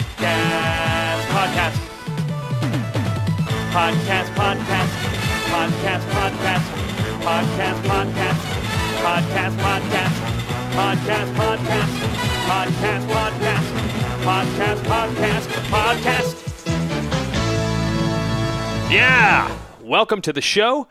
Podcast. Podcast. Podcast. Podcast. Podcast. Podcast. Podcast. Podcast. Podcast. Podcast. Podcast. Podcast. Podcast. Podcast. Podcast. Podcast. Podcast. Yeah! Welcome to the show.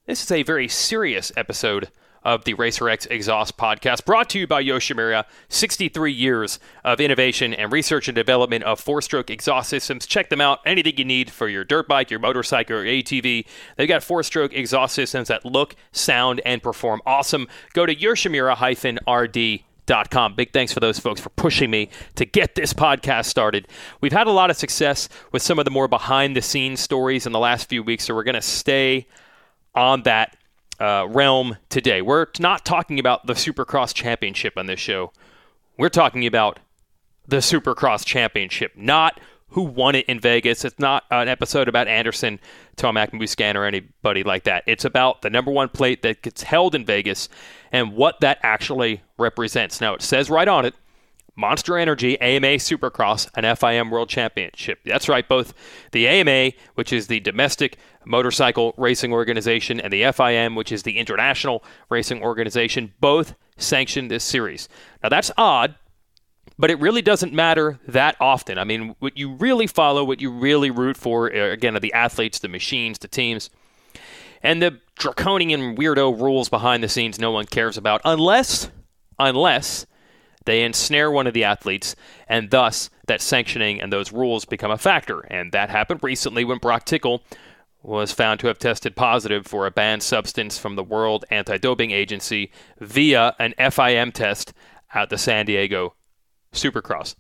This is a very serious episode of the Racer X Exhaust Podcast, brought to you by Yoshimura. 63 years of innovation and research and development of four-stroke exhaust systems. Check them out. Anything you need for your dirt bike, your motorcycle, or ATV. They've got four-stroke exhaust systems that look, sound, and perform awesome. Go to yoshimura-rd.com. Big thanks for those folks for pushing me to get this podcast started. We've had a lot of success with some of the more behind-the-scenes stories in the last few weeks, so we're going to stay on that realm today. We're not talking about the Supercross Championship on this show. We're talking about the Supercross Championship, not who won it in Vegas. It's not an episode about Anderson, Tomac, Muscan, or anybody like that. It's about the number one plate that gets held in Vegas and what that actually represents. Now, it says right on it, Monster Energy, AMA Supercross, and FIM World Championship. That's right, both the AMA, which is the domestic motorcycle racing organization, and the FIM, which is the international racing organization, both sanction this series. Now, that's odd, but it really doesn't matter that often. I mean, what you really follow, what you really root for, again, are the athletes, the machines, the teams, and the draconian weirdo rules behind the scenes no one cares about, unless they ensnare one of the athletes, and thus that sanctioning and those rules become a factor. And that happened recently when Brock Tickle was found to have tested positive for a banned substance from the World Anti-Doping Agency via an FIM test at the San Diego Supercross.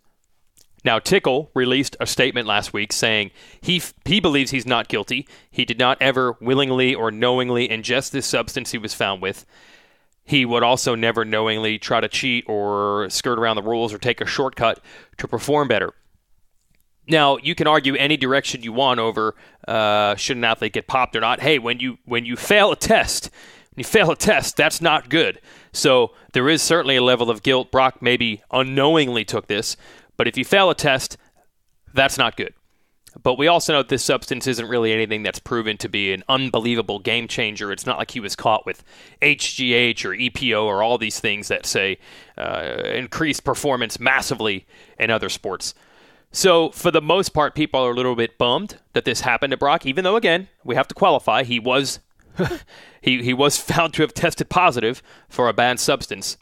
Now, Tickle released a statement last week saying he believes he's not guilty. He did not ever willingly or knowingly ingest this substance he was found with. He would also never knowingly try to cheat or skirt around the rules or take a shortcut to perform better. Now, you can argue any direction you want over should an athlete get popped or not. Hey, when you fail a test, that's not good. So there is certainly a level of guilt. Brock maybe unknowingly took this, but if you fail a test, that's not good. But we also know that this substance isn't really anything that's proven to be an unbelievable game changer. It's not like he was caught with HGH or EPO or all these things that say increased performance massively in other sports. So for the most part, people are a little bit bummed that this happened to Brock, even though, again, we have to qualify. He was he was found to have tested positive for a banned substance.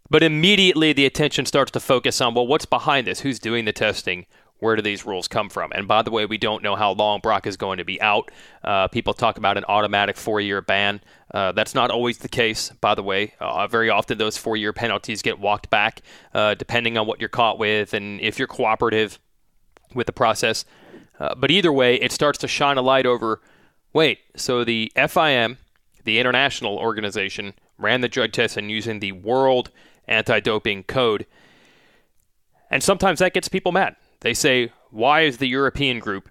But immediately the attention starts to focus on, well, what's behind this? Who's doing the testing? Where do these rules come from? And by the way, we don't know how long Brock is going to be out. People talk about an automatic 4-year ban. That's not always the case, by the way. Very often those 4-year penalties get walked back, depending on what you're caught with and if you're cooperative with the process. But either way, it starts to shine a light over, wait, so the FIM, the international organization, ran the drug test and using the World Anti-Doping Code. And sometimes that gets people mad. They say, why is the European group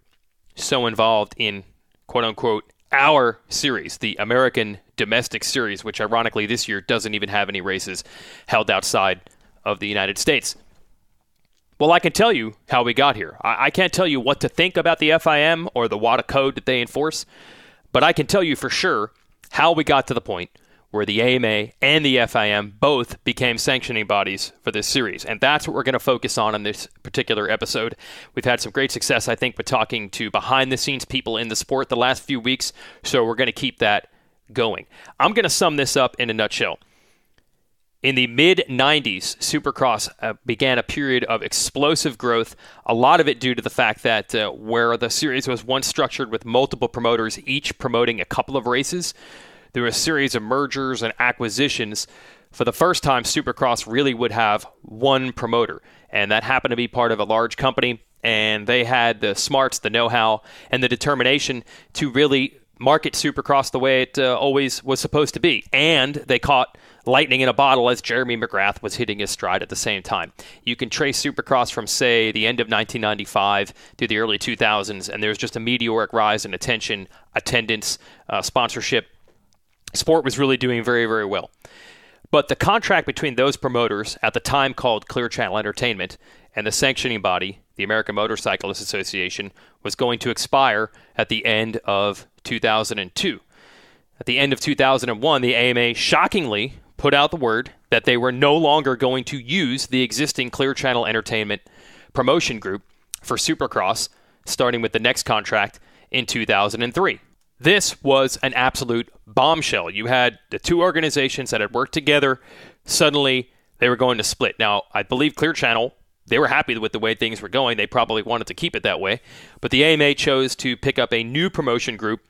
so involved in, quote-unquote, our series, the American domestic series, which ironically this year doesn't even have any races held outside of the United States? Well, I can tell you how we got here. I can't tell you what to think about the FIM or the WADA code that they enforce, but I can tell you for sure how we got to the point where the AMA and the FIM both became sanctioning bodies for this series. And that's what we're going to focus on in this particular episode. We've had some great success, I think, with talking to behind-the-scenes people in the sport the last few weeks, so we're going to keep that going. I'm going to sum this up in a nutshell. In the mid-90s, Supercross began a period of explosive growth, a lot of it due to the fact that where the series was once structured with multiple promoters, each promoting a couple of races, there were a series of mergers and acquisitions. For the first time, Supercross really would have one promoter, and that happened to be part of a large company, and they had the smarts, the know-how, and the determination to really market Supercross the way it always was supposed to be. And they caught lightning in a bottle as Jeremy McGrath was hitting his stride at the same time. You can trace Supercross from, say, the end of 1995 to the early 2000s, and there's just a meteoric rise in attention, attendance, sponsorship. Sport was really doing very, very well. But the contract between those promoters, at the time called Clear Channel Entertainment, and the sanctioning body, the American Motorcyclists Association, was going to expire at the end of 2002. At the end of 2001, the AMA shockingly put out the word that they were no longer going to use the existing Clear Channel Entertainment promotion group for Supercross, starting with the next contract in 2003. This was an absolute bombshell. You had the two organizations that had worked together. Suddenly, they were going to split. Now, I believe Clear Channel, they were happy with the way things were going. They probably wanted to keep it that way. But the AMA chose to pick up a new promotion group,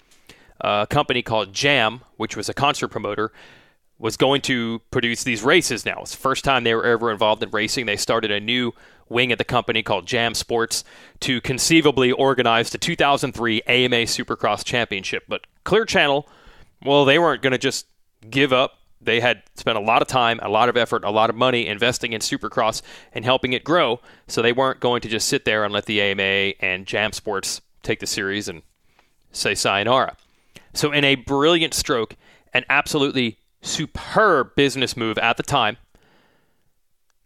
a company called Jam, which was a concert promoter, was going to produce these races now. It's the first time they were ever involved in racing. They started a new wing at the company called Jam Sports to conceivably organize the 2003 AMA Supercross Championship. But Clear Channel, well, they weren't going to just give up. They had spent a lot of time, a lot of effort, a lot of money investing in Supercross and helping it grow. So they weren't going to just sit there and let the AMA and Jam Sports take the series and say sayonara. So in a brilliant stroke, an absolutely superb business move at the time,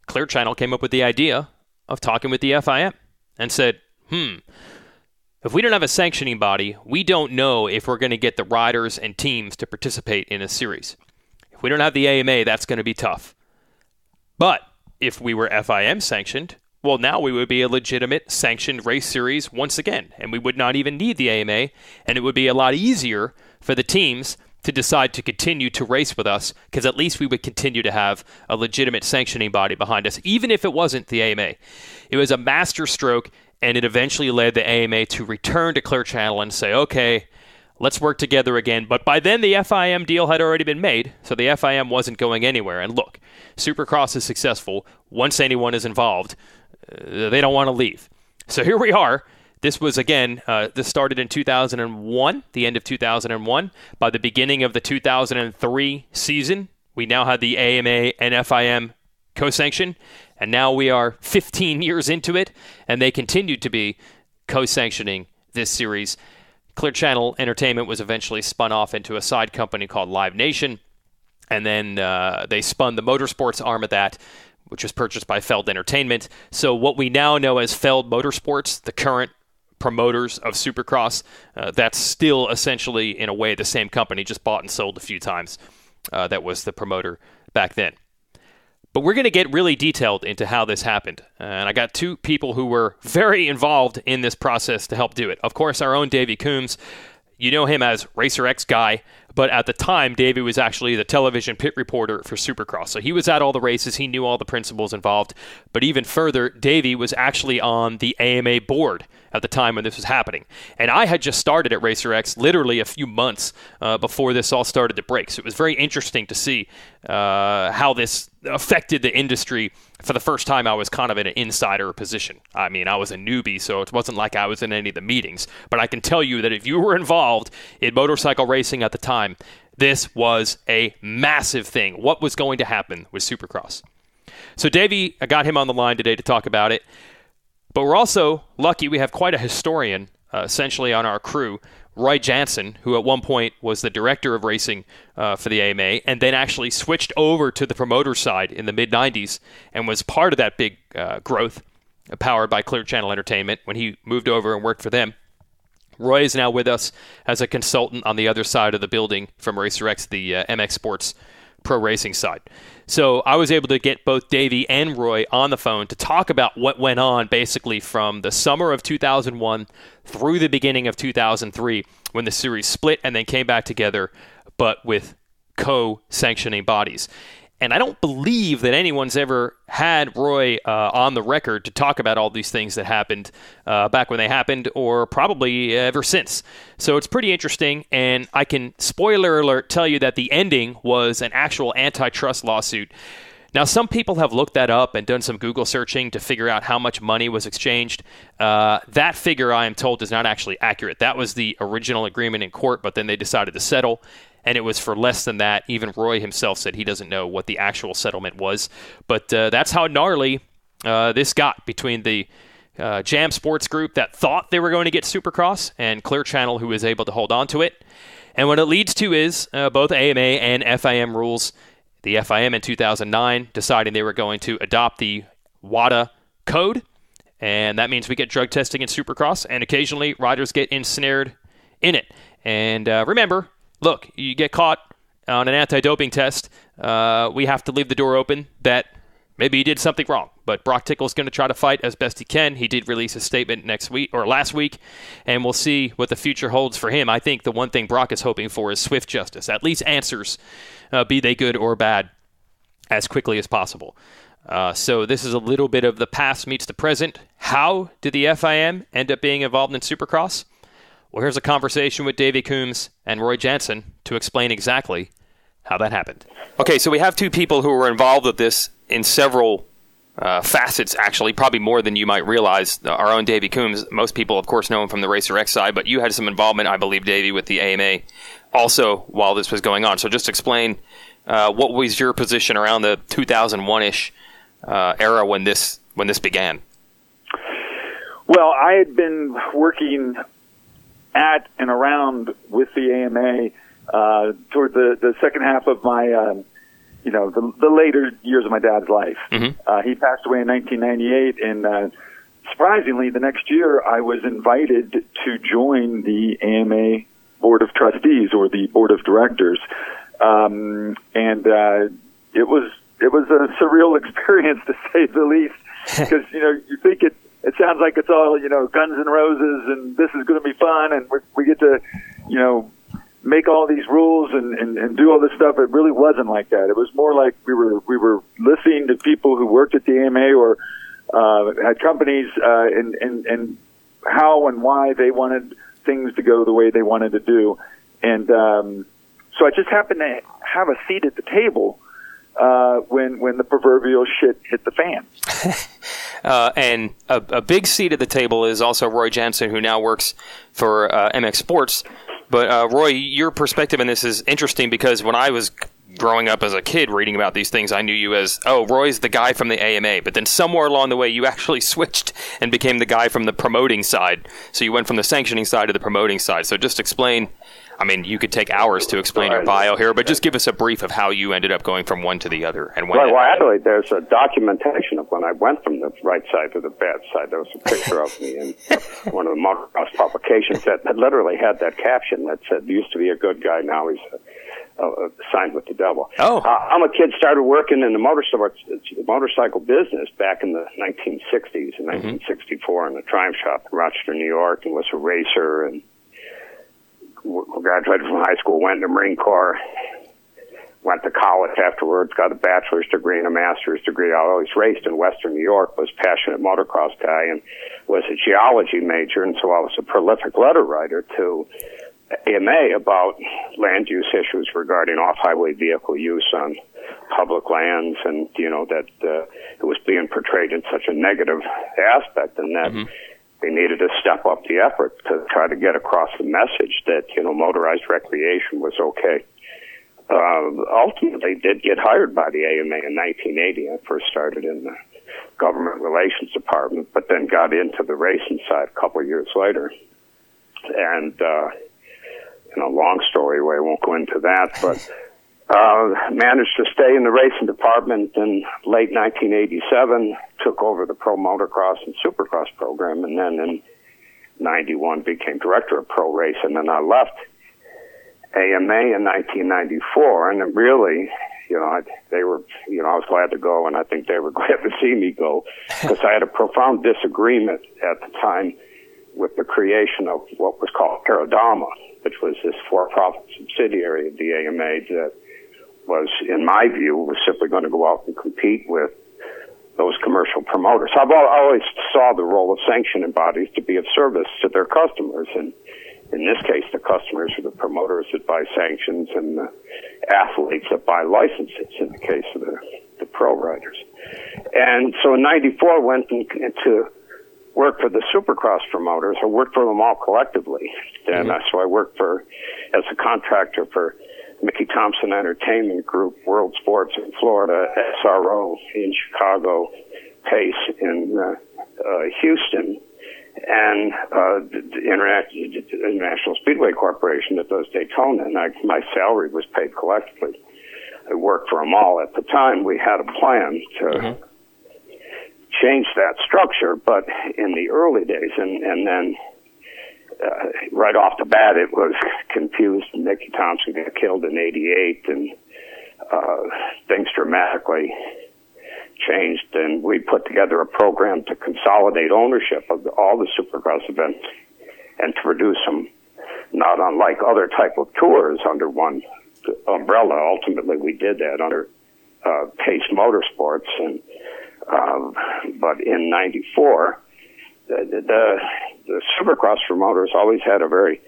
Clear Channel came up with the idea of talking with the FIM and said, if we don't have a sanctioning body, we don't know if we're going to get the riders and teams to participate in a series. If we don't have the AMA, that's going to be tough. But if we were FIM sanctioned, well, now we would be a legitimate sanctioned race series once again, and we would not even need the AMA, and it would be a lot easier for the teams to decide to continue to race with us, because at least we would continue to have a legitimate sanctioning body behind us, even if it wasn't the AMA. It was a master stroke, and it eventually led the AMA to return to Clear Channel and say, okay, let's work together again. But by then, the FIM deal had already been made, so the FIM wasn't going anywhere. And look, Supercross is successful. Once anyone is involved, they don't want to leave. So here we are. This was, again, this started in 2001, the end of 2001. By the beginning of the 2003 season, we now had the AMA and FIM co-sanction, and now we are 15 years into it, and they continue to be co-sanctioning this series. Clear Channel Entertainment was eventually spun off into a side company called Live Nation, and then they spun the motorsports arm of that, which was purchased by Feld Entertainment. So what we now know as Feld Motorsports, the current promoters of Supercross, that's still essentially, in a way, the same company, just bought and sold a few times. That was the promoter back then. But we're going to get really detailed into how this happened. And I got two people who were very involved in this process to help do it. Of course, our own Davey Coombs. You know him as Racer X Guy, but at the time, Davey was actually the television pit reporter for Supercross. So he was at all the races. He knew all the principals involved. But even further, Davey was actually on the AMA board at the time when this was happening. And I had just started at Racer X literally a few months before this all started to break. So it was very interesting to see how this affected the industry. For the first time, I was kind of in an insider position. I mean, I was a newbie, so it wasn't like I was in any of the meetings. But I can tell you that if you were involved in motorcycle racing at the time, this was a massive thing. What was going to happen with Supercross? So Davey, I got him on the line today to talk about it. But we're also lucky we have quite a historian essentially on our crew, Roy Janson, who at one point was the director of racing for the AMA and then actually switched over to the promoter side in the mid-90s and was part of that big growth powered by Clear Channel Entertainment when he moved over and worked for them. Roy is now with us as a consultant on the other side of the building from Racer X, the MX Sports pro racing side. So I was able to get both Davey and Roy on the phone to talk about what went on basically from the summer of 2001 through the beginning of 2003 when the series split and then came back together, but with co-sanctioning bodies. And I don't believe that anyone's ever had Roy on the record to talk about all these things that happened back when they happened, or probably ever since. So it's pretty interesting, and I can, spoiler alert, tell you that the ending was an actual antitrust lawsuit. Now, some people have looked that up and done some Google searching to figure out how much money was exchanged. That figure, I am told, is not actually accurate. That was the original agreement in court, but then they decided to settle. And it was for less than that. Even Roy himself said he doesn't know what the actual settlement was. But that's how gnarly this got between the Jam Sports Group that thought they were going to get Supercross and Clear Channel, who was able to hold on to it. And what it leads to is both AMA and FIM rules. The FIM in 2009 deciding they were going to adopt the WADA code, And that means we get drug testing in Supercross, and occasionally riders get ensnared in it. And remember, look, you get caught on an anti-doping test, we have to leave the door open that maybe he did something wrong. But Brock Tickle's going to try to fight as best he can. He did release a statement last week, and we'll see what the future holds for him. I think the one thing Brock is hoping for is swift justice, at least answers, be they good or bad, as quickly as possible. So this is a little bit of the past meets the present. How did the FIM end up being involved in Supercross? Well, here's a conversation with Davey Coombs and Roy Janson to explain exactly how that happened. Okay, so we have two people who were involved with this in several facets, actually, probably more than you might realize. Our own Davey Coombs, most people, of course, know him from the Racer X side, but you had some involvement, I believe, Davey, with the AMA also while this was going on. So just explain what was your position around the 2001-ish era when this began? Well, I had been working at and around with the AMA toward the second half of my the later years of my dad's life. Mm-hmm. He passed away in 1998, and surprisingly, the next year I was invited to join the AMA Board of Trustees or the Board of Directors, and it was a surreal experience, to say the least, because you think it sounds like it's all guns and roses, and this is going to be fun, and we get to make all these rules and do all this stuff. It really wasn't like that. It was more like we were listening to people who worked at the AMA or had companies and how and why they wanted things to go the way they wanted to do. And so I just happened to have a seat at the table when the proverbial shit hit the fan. And a big seat at the table is also Roy Janson, who now works for MX Sports. But Roy, your perspective in this is interesting because when I was growing up as a kid reading about these things, I knew you as, Roy's the guy from the AMA. But then somewhere along the way, you actually switched and became the guy from the promoting side. So you went from the sanctioning side to the promoting side. So just explain. I mean, you could take hours to explain your bio here, but just give us a brief of how you ended up going from one to the other. And when well, actually, there's a documentation of when I went from the right side to the bad side. There was a picture of me in one of the Motocross publications that literally had that caption that said, used to be a good guy, now he's signed with the devil. Oh. I'm a kid, started working in the motorcycle business back in the 1960s, in 1964, in the Triumph shop in Rochester, New York, and was a racer, and graduated from high school, went in the Marine Corps, went to college afterwards, got a bachelor's degree and a master's degree. I always raced in Western New York, was a passionate motocross guy, and was a geology major, and so I was a prolific letter writer to AMA about land use issues regarding off-highway vehicle use on public lands, and, that it was being portrayed in such a negative aspect, and that they needed to step up the effort to try to get across the message that, motorized recreation was okay. Ultimately did get hired by the AMA in 1980. I first started in the government relations department, but then got into the racing side a couple of years later. And, long story, I won't go into that, but managed to stay in the racing department in late 1987, took over the pro motocross and supercross program, and then in 91 became director of pro race, and then I left AMA in 1994, and it really, they were, I was glad to go, and I think they were glad to see me go, because I had a profound disagreement at the time with the creation of what was called Paradama, which was this for-profit subsidiary of the AMA that was, in my view, was simply going to go out and compete with those commercial promoters. I always saw the role of sanctioning bodies to be of service to their customers, and in this case, the customers are the promoters that buy sanctions and the athletes that buy licenses, in the case of the pro riders. And so in 94, went into work for the Supercross promoters. I worked for them all collectively. And so I worked as a contractor for Mickey Thompson Entertainment Group, World Sports in Florida, SRO in Chicago, Pace in Houston, and the International Speedway Corporation that does Daytona. And my salary was paid collectively. I worked for them all. At the time, we had a plan to changed that structure, but in the early days, and then right off the bat, it was confused. Mickey Thompson got killed in '88, and things dramatically changed, and we put together a program to consolidate ownership of all the Supercross events and to produce them, not unlike other type of tours, under one umbrella. Ultimately, we did that under Pace Motorsports, and but in '94, the Supercross promoters always had a very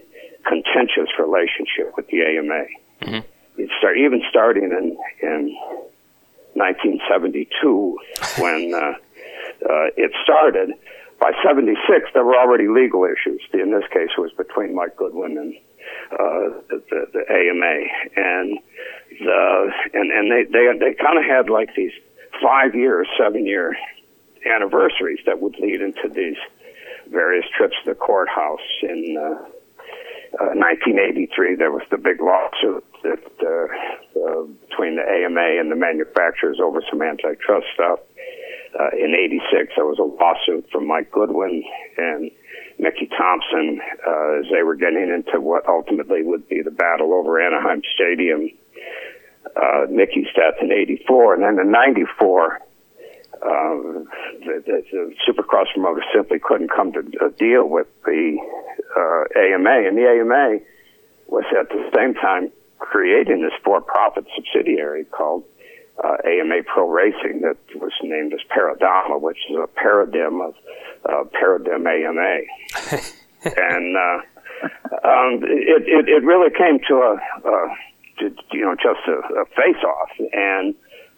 contentious relationship with the AMA. Mm-hmm. Even starting in 1972, when it started. By '76, there were already legal issues. In this case, it was between Mike Goodwin and the AMA, and they kind of had like these 5-year, 7-year anniversaries that would lead into these various trips to the courthouse. In 1983, there was the big lawsuit between the AMA and the manufacturers over some antitrust stuff. In '86, there was a lawsuit from Mike Goodwin and Mickey Thompson as they were getting into what ultimately would be the battle over Anaheim Stadium. Mickey's death in '84, and then in '94, the Supercross promoters simply couldn't come to a deal with the AMA, and the AMA was at the same time creating this for-profit subsidiary called AMA Pro Racing that was named as Paradama, which is a paradigm of Paradigm AMA. And it really came to just a face-off. And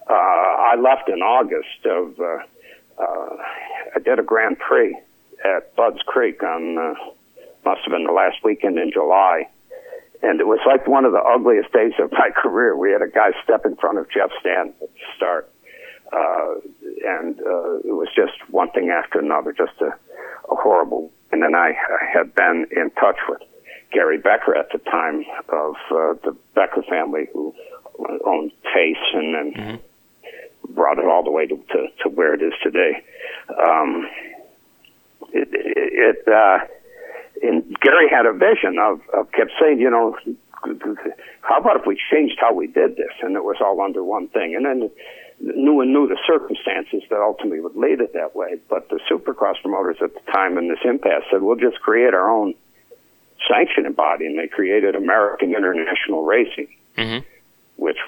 I left in August of, I did a Grand Prix at Budds Creek on, must have been the last weekend in July. And it was like one of the ugliest days of my career. We had a guy step in front of Jeff Stanton at the start. And it was just one thing after another, just a horrible. And then I had been in touch with Gary Becker at the time of the Becker family, who owned Pace, and then brought it all the way to where it is today. And Gary had a vision of kept saying, how about if we changed how we did this, and it was all under one thing, and then knew the circumstances that ultimately would lead it that way. But the Supercross promoters at the time in this impasse said, we'll just create our own sanctioning body, and they created American International Racing, which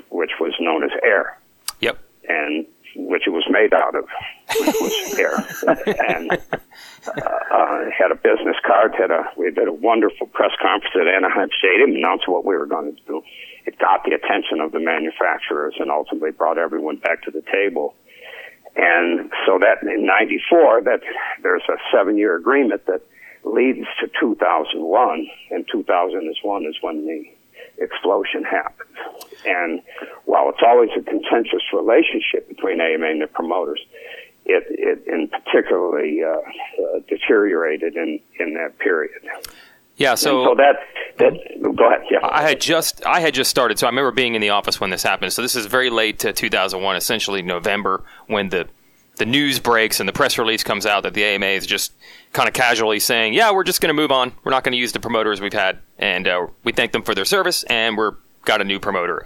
was known as AIR. Yep. And which it was made out of, which was AIR. And had a business card. We did a wonderful press conference at Anaheim Stadium, announced what we were going to do. It got the attention of the manufacturers and ultimately brought everyone back to the table. And so that in '94, that there's a 7-year agreement that leads to 2001, and 2001 is when the explosion happened. And while it's always a contentious relationship between AMA and the promoters, it in particularly deteriorated in that period. Yeah, so that go ahead. Yeah, I had just started, so I remember being in the office when this happened. So this is very late to 2001, essentially November, when the news breaks and the press release comes out that the AMA is just kind of casually saying, yeah, we're just going to move on. We're not going to use the promoters we've had, and we thank them for their service, and we're got a new promoter.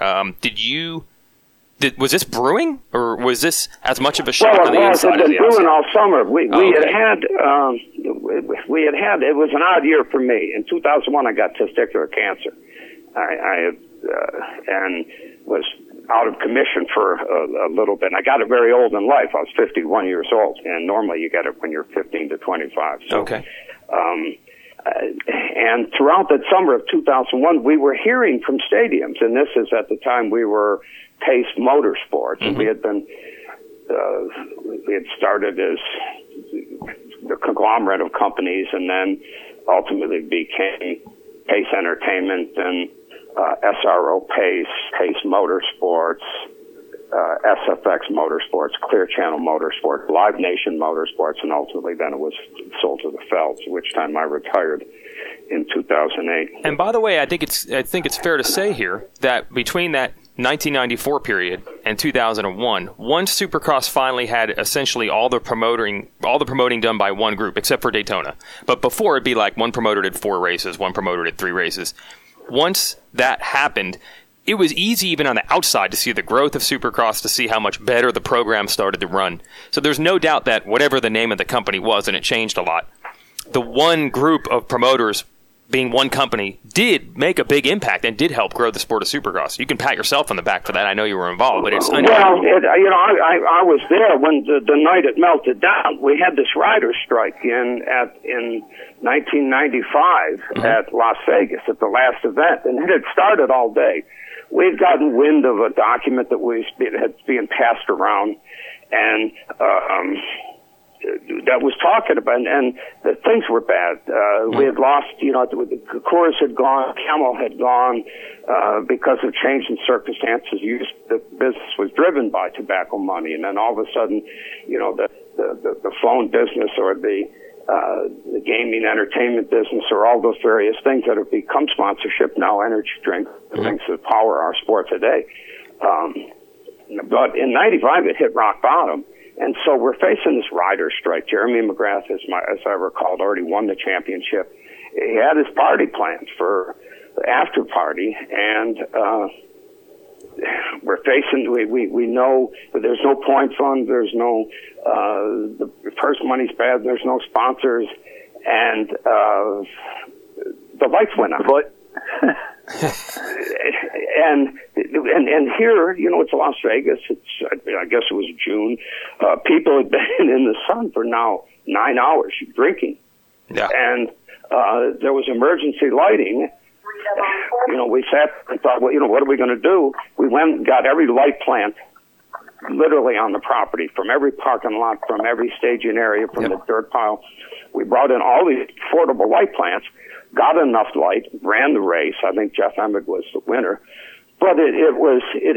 Was this brewing, or was this as much of a shock on the inside as the outside? Well, it was brewing all summer. We had had, it was an odd year for me. In 2001, I got testicular cancer. I and was out of commission for a little bit. And I got it very old in life. I was 51 years old, and normally you get it when you're 15 to 25. So, okay. And throughout that summer of 2001, we were hearing from stadiums, and this is at the time we were Pace Motorsports. Mm-hmm. We had started as the conglomerate of companies, and then ultimately became Pace Entertainment and SRO Pace, Pace Motorsports, SFX Motorsports, Clear Channel Motorsports, Live Nation Motorsports, and ultimately then it was sold to the Felds, which time I retired in 2008. And by the way, I think it's fair to say here that between that 1994 period and 2001, once Supercross finally had essentially all the promoting done by one group, except for Daytona. But before, it'd be like one promoter did 4 races, one promoter did 3 races. Once that happened, it was easy even on the outside to see the growth of Supercross, to see how much better the program started to run. So there's no doubt that whatever the name of the company was, and it changed a lot, the one group of promoters being one company did make a big impact and did help grow the sport of Supercross. You can pat yourself on the back for that. I know you were involved, but it's I was there when the night it melted down. We had this rider strike in 1995 at Las Vegas at the last event, and it had started all day. We'd gotten wind of a document that had being passed around, and that was talking about, and the things were bad. We had lost, the Coors had gone, Camel had gone, because of changing circumstances. The business was driven by tobacco money, and then all of a sudden, the phone business or the gaming entertainment business or all those various things that have become sponsorship now, energy drinks, things that power our sport today. But in '95, it hit rock bottom. And so we're facing this rider strike. Jeremy McGrath, as I recall, already won the championship. He had his party plans for the after party, and we're facing. We know that there's no point fund. There's no the purse money's bad. There's no sponsors, and the lights went out. And here, it's Las Vegas. I guess it was June. People had been in the sun for now 9 hours drinking. Yeah. And there was emergency lighting. We sat and thought, what are we going to do? We went and got every light plant literally on the property, from every parking lot, from every staging area, from the dirt pile. We brought in all these affordable light plants, got enough light, ran the race. I think Jeff Emmett was the winner. But it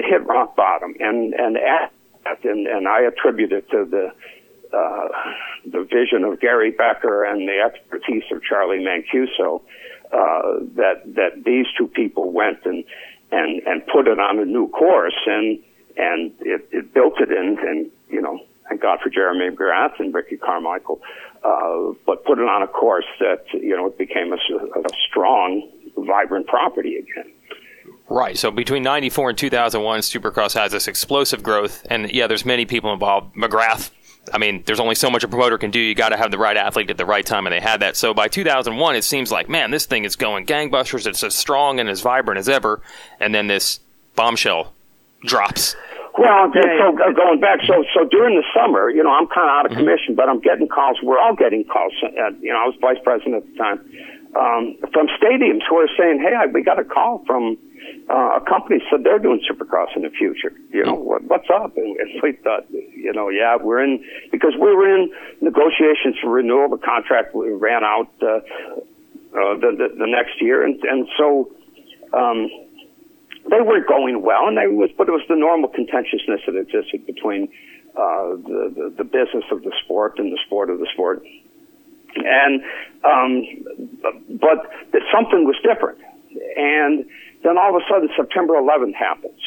hit rock bottom, and I attribute it to the vision of Gary Becker and the expertise of Charlie Mancuso, that these two people went and put it on a new course, and it built it in, and thank God for Jeremy McGrath and Ricky Carmichael, but put it on a course that it became a strong, vibrant property again. Right. So between 94 and 2001, Supercross has this explosive growth. And, there's many people involved. McGrath, there's only so much a promoter can do. You got to have the right athlete at the right time, and they had that. So by 2001, it seems like, man, this thing is going gangbusters. It's as strong and as vibrant as ever. And then this bombshell drops. Well, so going back, so during the summer, I'm kind of out of commission, but I'm getting calls. We're all getting calls. I was vice president at the time, from stadiums who are saying, hey, we got a call from a company said they're doing Supercross in the future. What's up? And we thought, we're in, because we were in negotiations for renewal. The contract ran out the next year, and so they weren't going well, but it was the normal contentiousness that existed between the business of the sport and the sport of the sport. And but something was different, and then all of a sudden September 11th happens,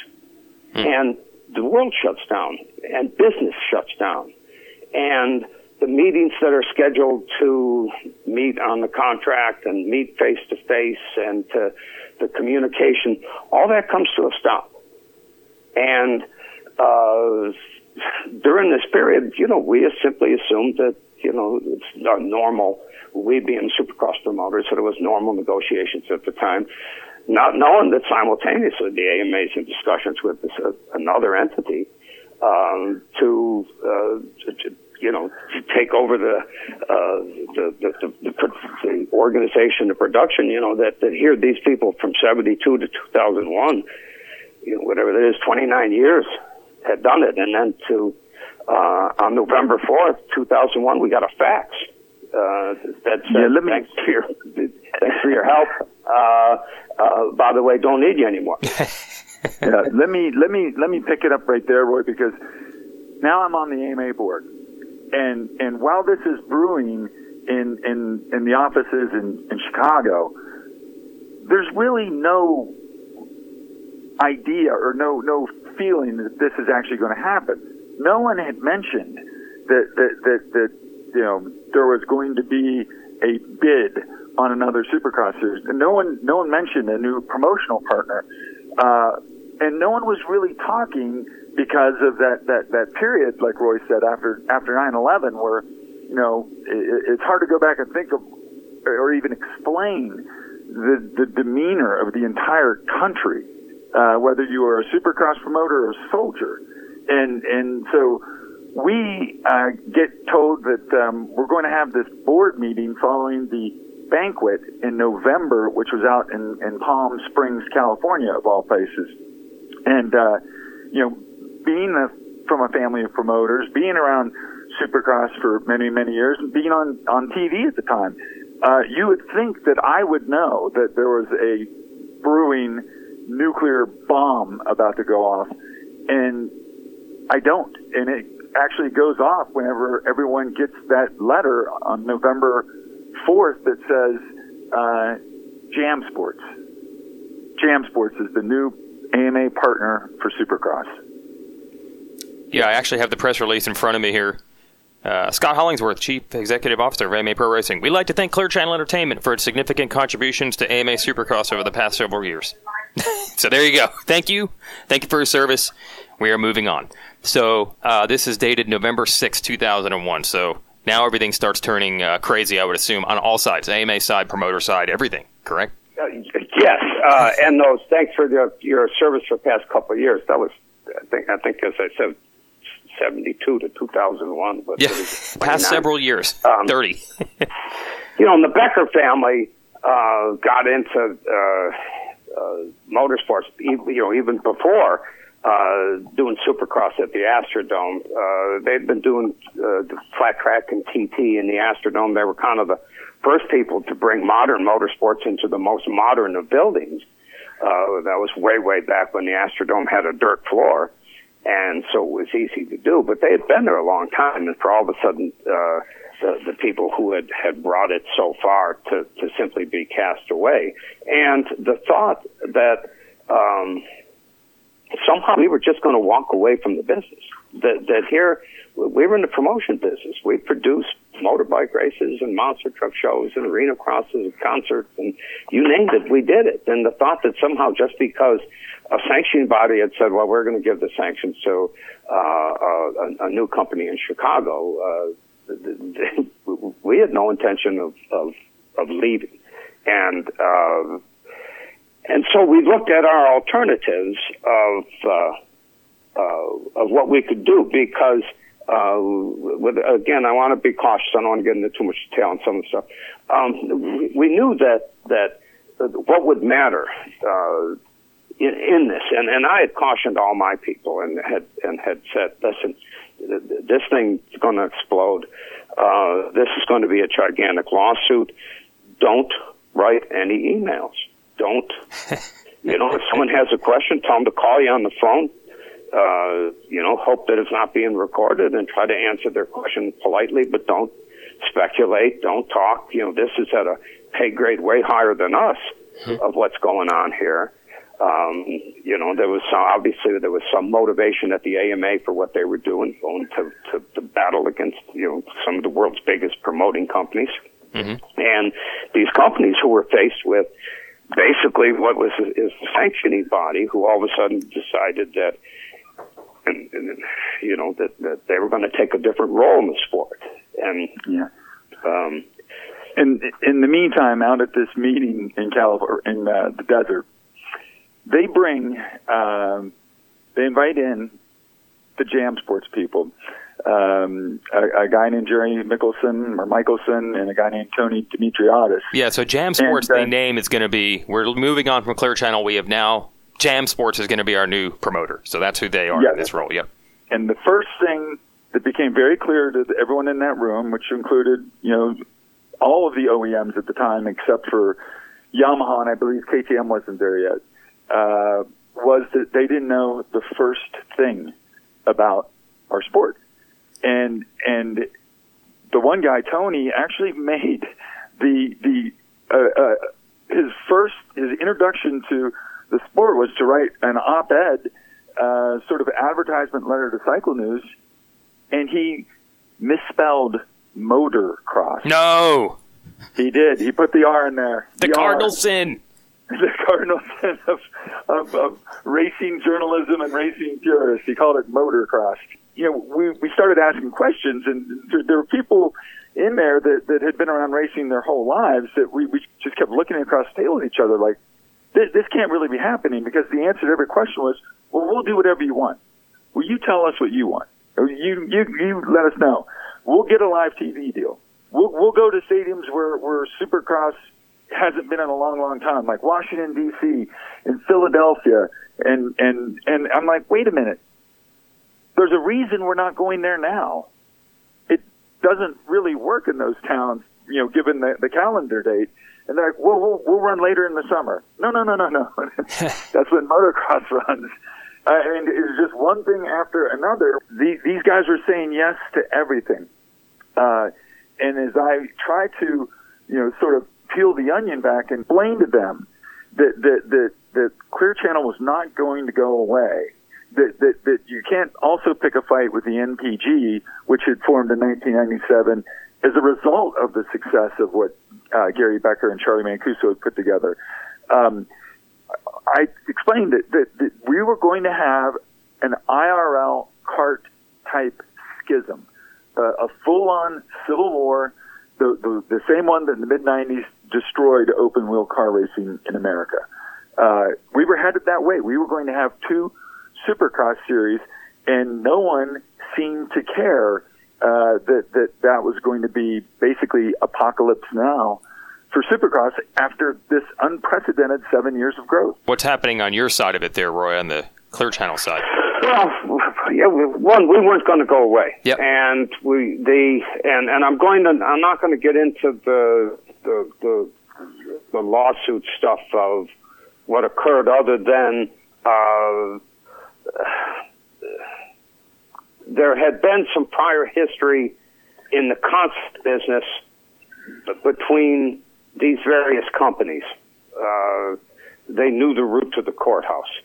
and the world shuts down, and business shuts down, and the meetings that are scheduled to meet on the contract and meet face to face and to the communication, all that comes to a stop. And during this period, we simply assumed that, it's not normal. We being Supercross promoters, that it was normal negotiations at the time, not knowing that simultaneously the AMA is in discussions with another entity to take over the organization, the production. That here these people from '72 to 2001, whatever it is, 29 years had done it, and then on November 4th, 2001, we got a fax that said, thanks for your help. By the way, don't need you anymore. Let me pick it up right there, Roy, because now I'm on the AMA board, and while this is brewing in the offices in Chicago, there's really no idea or no feeling that this is actually going to happen. No one had mentioned that there was going to be a bid on another Supercross series. And no one mentioned a new promotional partner, and no one was really talking because of that period, like Roy said, after 9/11, where it's hard to go back and think of or even explain the demeanor of the entire country, whether you are a Supercross promoter or a soldier, and so we get told that we're going to have this board meeting following the banquet in November, which was out in Palm Springs, California, of all places. And being from a family of promoters, being around Supercross for many, many years, and being on TV at the time, you would think that I would know that there was a brewing nuclear bomb about to go off, and I don't. And it actually goes off whenever everyone gets that letter on November 4th that says Jam Sports. Jam Sports is the new AMA partner for Supercross. Yeah, I actually have the press release in front of me here. Scott Hollingsworth, Chief Executive Officer of AMA Pro Racing. We'd like to thank Clear Channel Entertainment for its significant contributions to AMA Supercross over the past several years. So there you go. Thank you. Thank you for your service. We are moving on. So this is dated November 6, 2001. So now everything starts turning crazy, I would assume, on all sides, AMA side, promoter side, everything, correct? Yes, and those thanks for your service for the past couple of years. That was, I think as I said, 72 to 2001. But yeah, past several years, 30. And the Becker family got into motorsports, even before doing Supercross at the Astrodome. They'd been doing the flat track and TT in the Astrodome. They were kind of the first people to bring modern motorsports into the most modern of buildings. That was way back when the Astrodome had a dirt floor, and so it was easy to do. But they had been there a long time, and for all of a sudden, the people who had brought it so far to simply be cast away, and the thought that somehow we were just going to walk away from the business. That here, we were in the promotion business. We produced motorbike races and monster truck shows and arena crosses and concerts, and you named it, we did it. And the thought that somehow just because a sanctioning body had said, well, we're going to give the sanctions to a new company in Chicago, we had no intention of leaving. And so we looked at our alternatives of what we could do, because again, I want to be cautious. I don't want to get into too much detail on some of the stuff. We knew that what would matter in this, and I had cautioned all my people and had said, listen, this thing's going to explode. This is going to be a gigantic lawsuit. Don't write any emails. Don't, if someone has a question, tell them to call you on the phone. Hope that it's not being recorded and try to answer their question politely, but don't speculate, don't talk. This is at a pay grade way higher than us of what's going on here. There was some motivation at the AMA for what they were doing, going to battle against, some of the world's biggest promoting companies. Mm-hmm. And these companies who were faced with basically what is the sanctioning body, who all of a sudden decided that, that they were going to take a different role in the sport. And and in the meantime, out at this meeting in California, in the desert, they invite in the Jam Sports people, a guy named Jerry Mickelson, and a guy named Tony Dimitriadis. Yeah, so Jam Sports, the name is going to be, we're moving on from Clear Channel. We have now, Jam Sports is going to be our new promoter. So that's who they are in this role, yep. And the first thing that became very clear to everyone in that room, which included, all of the OEMs at the time except for Yamaha, and I believe KTM wasn't there yet, was that they didn't know the first thing about our sport. And the one guy, Tony, actually made his introduction to the sport was to write an op-ed, sort of advertisement letter to Cycle News, and he misspelled motocross. No. He did. He put the R in there. The cardinal sin. The cardinal sin of racing journalism and racing purists. He called it motocross. We started asking questions, and there were people in there that had been around racing their whole lives that we just kept looking across the table at each other like, this can't really be happening, because the answer to every question was, well, we'll do whatever you want. Well, you tell us what you want. Or you let us know. We'll get a live TV deal. We'll go to stadiums where Supercross hasn't been in a long, long time, like Washington, D.C., and Philadelphia. And I'm like, wait a minute. There's a reason we're not going there now. It doesn't really work in those towns, given the calendar date. And they're like, well, we'll run later in the summer. No. That's when motocross runs. And it was just one thing after another. These guys were saying yes to everything. And as I try to, sort of peel the onion back and explain to them that Clear Channel was not going to go away, that you can't also pick a fight with the NPG, which had formed in 1997 as a result of the success of what Gary Becker and Charlie Mancuso had put together. I explained that we were going to have an IRL kart type schism, a full-on civil war, the same one that in the mid-'90s destroyed open-wheel car racing in America. We were headed that way. We were going to have two Supercross series, and no one seemed to care that was going to be basically apocalypse now for Supercross after this unprecedented 7 years of growth. What's happening on your side of it there, Roy, on the Clear Channel side? Well, yeah, we weren't going to go away, yep. And I'm not going to get into the lawsuit stuff of what occurred, other than there had been some prior history in the concert business between these various companies. They knew the route to the courthouse.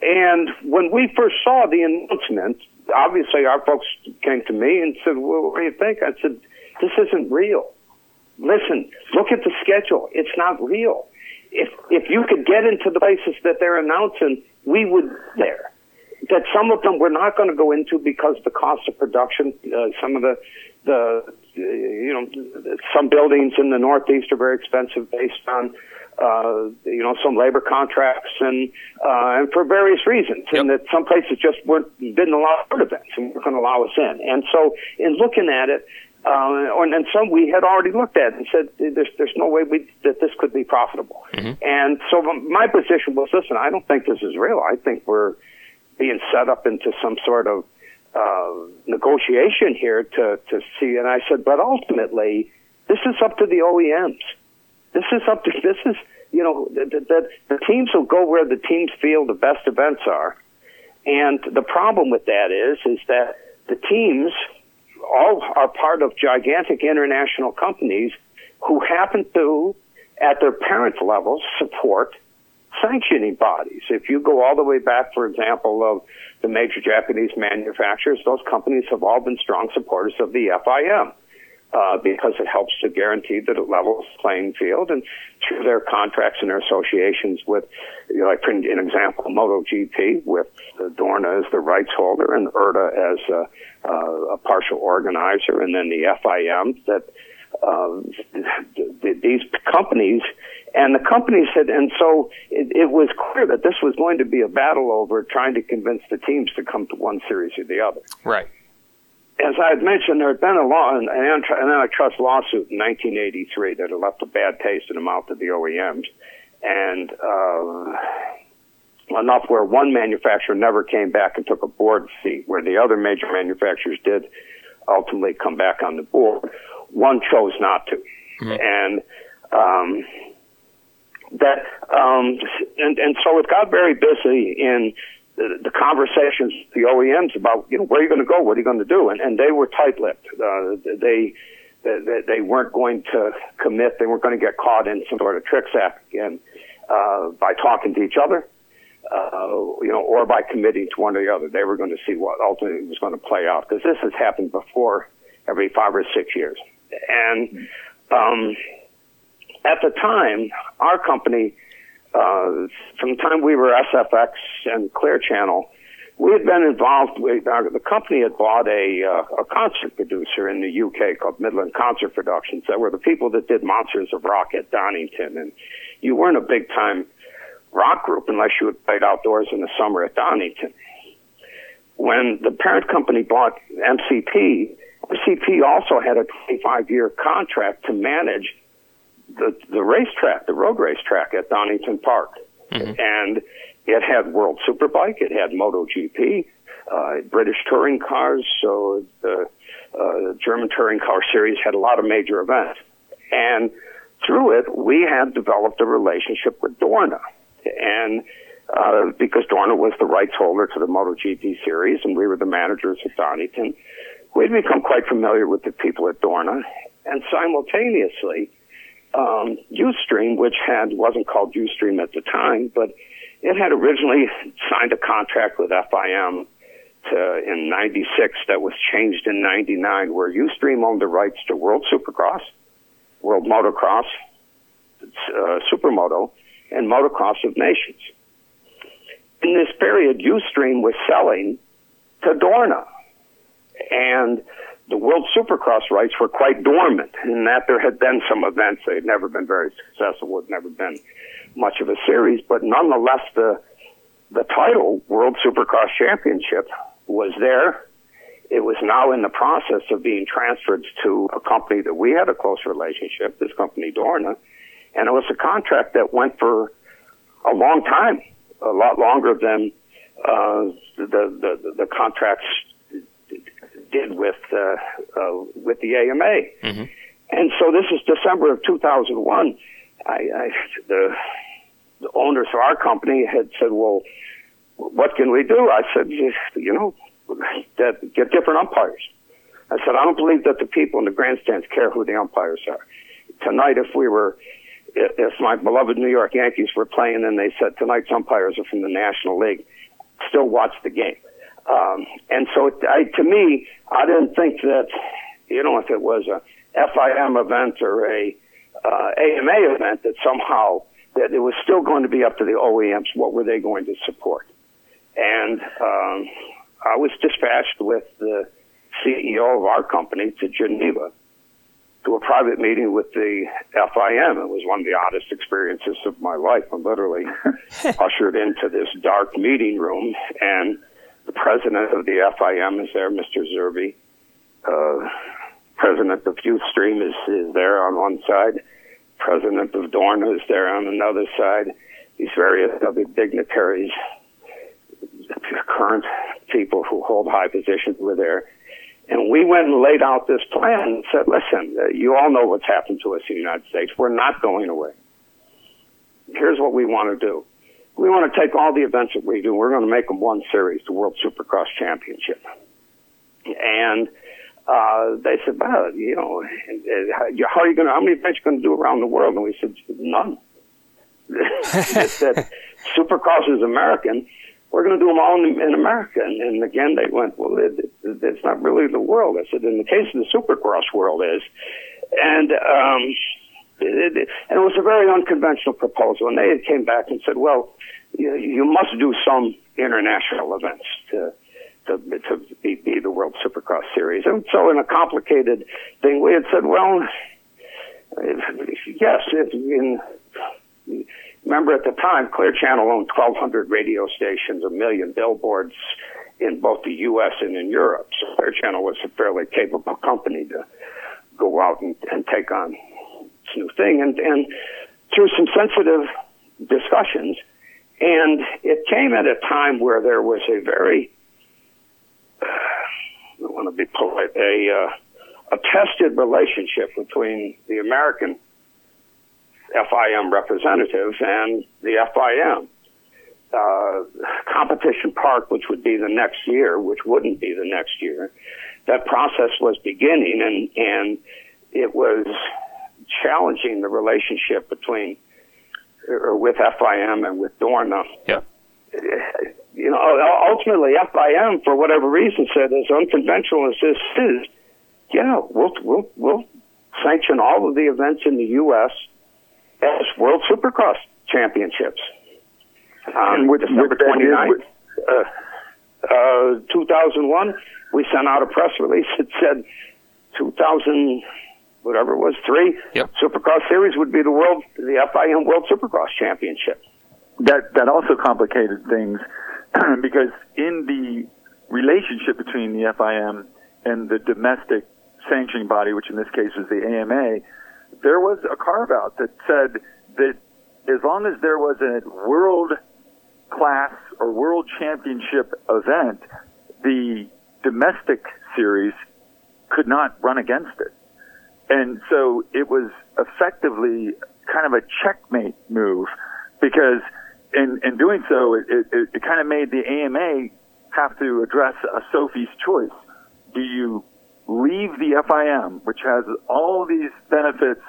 And when we first saw the announcement, obviously our folks came to me and said, well, what do you think? I said, this isn't real. Listen, look at the schedule. It's not real. If you could get into the places that they're announcing, we would there. That some of them we're not going to go into because of the cost of production. Some of some buildings in the Northeast are very expensive based on some labor contracts and for various reasons. Yep. And that some places just didn't allow sport events and weren't going to allow us in. And so in looking at it, and some we had already looked at and said, there's no way that this could be profitable. Mm-hmm. And so my position was, listen, I don't think this is real. I think we're being set up into some sort of negotiation here to see. And I said, but ultimately, this is up to the OEMs. The teams will go where the teams feel the best events are. And the problem with that is that the teams all are part of gigantic international companies who happen to, at their parent levels, support sanctioning bodies. If you go all the way back, for example, of the major Japanese manufacturers, those companies have all been strong supporters of the FIM. Because it helps to guarantee that it levels the playing field, and through their contracts and their associations with, like for an example, MotoGP, with Dorna as the rights holder and IRTA as a partial organizer, and then the FIM, that these companies, and the companies had, and so it was clear that this was going to be a battle over trying to convince the teams to come to one series or the other. Right. As I had mentioned, there had been an antitrust lawsuit in 1983 that had left a bad taste in the mouth of the OEMs, and enough where one manufacturer never came back and took a board seat, where the other major manufacturers did ultimately come back on the board. One chose not to, and so it got very busy in the conversations with the OEMs about, where are you going to go? What are you going to do? And they were tight-lipped. They weren't going to commit. They weren't going to get caught in some sort of tricks act again. by talking to each other, or by committing to one or the other. They were going to see what ultimately was going to play out, because this has happened before every 5 or 6 years. And at the time, our company, from the time we were SFX and Clear Channel, we had been involved with, the company had bought a concert producer in the UK called Midland Concert Productions. That were the people that did Monsters of Rock at Donington. And you weren't a big-time rock group unless you had played outdoors in the summer at Donington. When the parent company bought MCP also had a 25-year contract to manage the racetrack, the road racetrack at Donington Park. Mm-hmm. And it had World Superbike, it had MotoGP, British touring cars, so the German touring car series had a lot of major events. And through it, we had developed a relationship with Dorna. And because Dorna was the rights holder to the MotoGP series, and we were the managers at Donington, we'd become quite familiar with the people at Dorna. And simultaneously, Ustream, which wasn't called Ustream at the time, but it had originally signed a contract with FIM in 96 that was changed in 99, where Ustream owned the rights to World Supercross, World Motocross, Supermoto, and Motocross of Nations. In this period, Ustream was selling to Dorna, and the World Supercross rights were quite dormant in that there had been some events. They had never been very successful. It had never been much of a series, but nonetheless, the title, World Supercross Championship, was there. It was now in the process of being transferred to a company that we had a close relationship, this company, Dorna, and it was a contract that went for a long time, a lot longer than the contracts did with the AMA. Mm-hmm. And so this is December of 2001. The owners of our company had said, well, what can we do? I said, get different umpires. I said, I don't believe that the people in the grandstands care who the umpires are. Tonight, if my beloved New York Yankees were playing and they said, tonight's umpires are from the National League, still watch the game. And so to me, I didn't think that, if it was a FIM event or a AMA event, that somehow that it was still going to be up to the OEMs. What were they going to support? And I was dispatched with the CEO of our company to Geneva to a private meeting with the FIM. It was one of the oddest experiences of my life. I'm literally ushered into this dark meeting room, and the president of the FIM is there, Mr. Zerbe. President of Ustream is there on one side. President of Dorna is there on another side. These various other dignitaries, current people who hold high positions were there. And we went and laid out this plan and said, listen, you all know what's happened to us in the United States. We're not going away. Here's what we want to do. We want to take all the events that we do. We're going to make them one series, the World Supercross Championship. And they said, well, how are you going to, how many events are you going to do around the world? And we said, none. They said, Supercross is American. We're going to do them all in America. And again, they went, well, it's not really the world. I said, in the case of the Supercross world is. And it was a very unconventional proposal. And they came back and said, well, you must do some international events to be the World Supercross Series. And so in a complicated thing, we had said, well, yes, remember at the time, Clear Channel owned 1,200 radio stations, 1 million billboards in both the U.S. and in Europe. So Clear Channel was a fairly capable company to go out and take on this new thing. And through some sensitive discussions, and it came at a time where there was a very, I want to be polite, a tested relationship between the American FIM representatives and the FIM. Competition Park, which would be the next year, which wouldn't be the next year, that process was beginning, and it was challenging the relationship between or with FIM and with Dorna. Yeah. You know, ultimately FIM, for whatever reason, said as unconventional as this is, yeah, we'll sanction all of the events in the U.S. as World Supercross Championships. And with December 29th, 2001, we sent out a press release that said 2000, whatever it was, 3, yep. Supercross Series would be the FIM World Supercross Championship. That also complicated things because in the relationship between the FIM and the domestic sanctioning body, which in this case was the AMA, there was a carve-out that said that as long as there was a world class or world championship event, the domestic series could not run against it. And so it was effectively kind of a checkmate move because in doing so, it kind of made the AMA have to address a Sophie's choice. Do you leave the FIM, which has all these benefits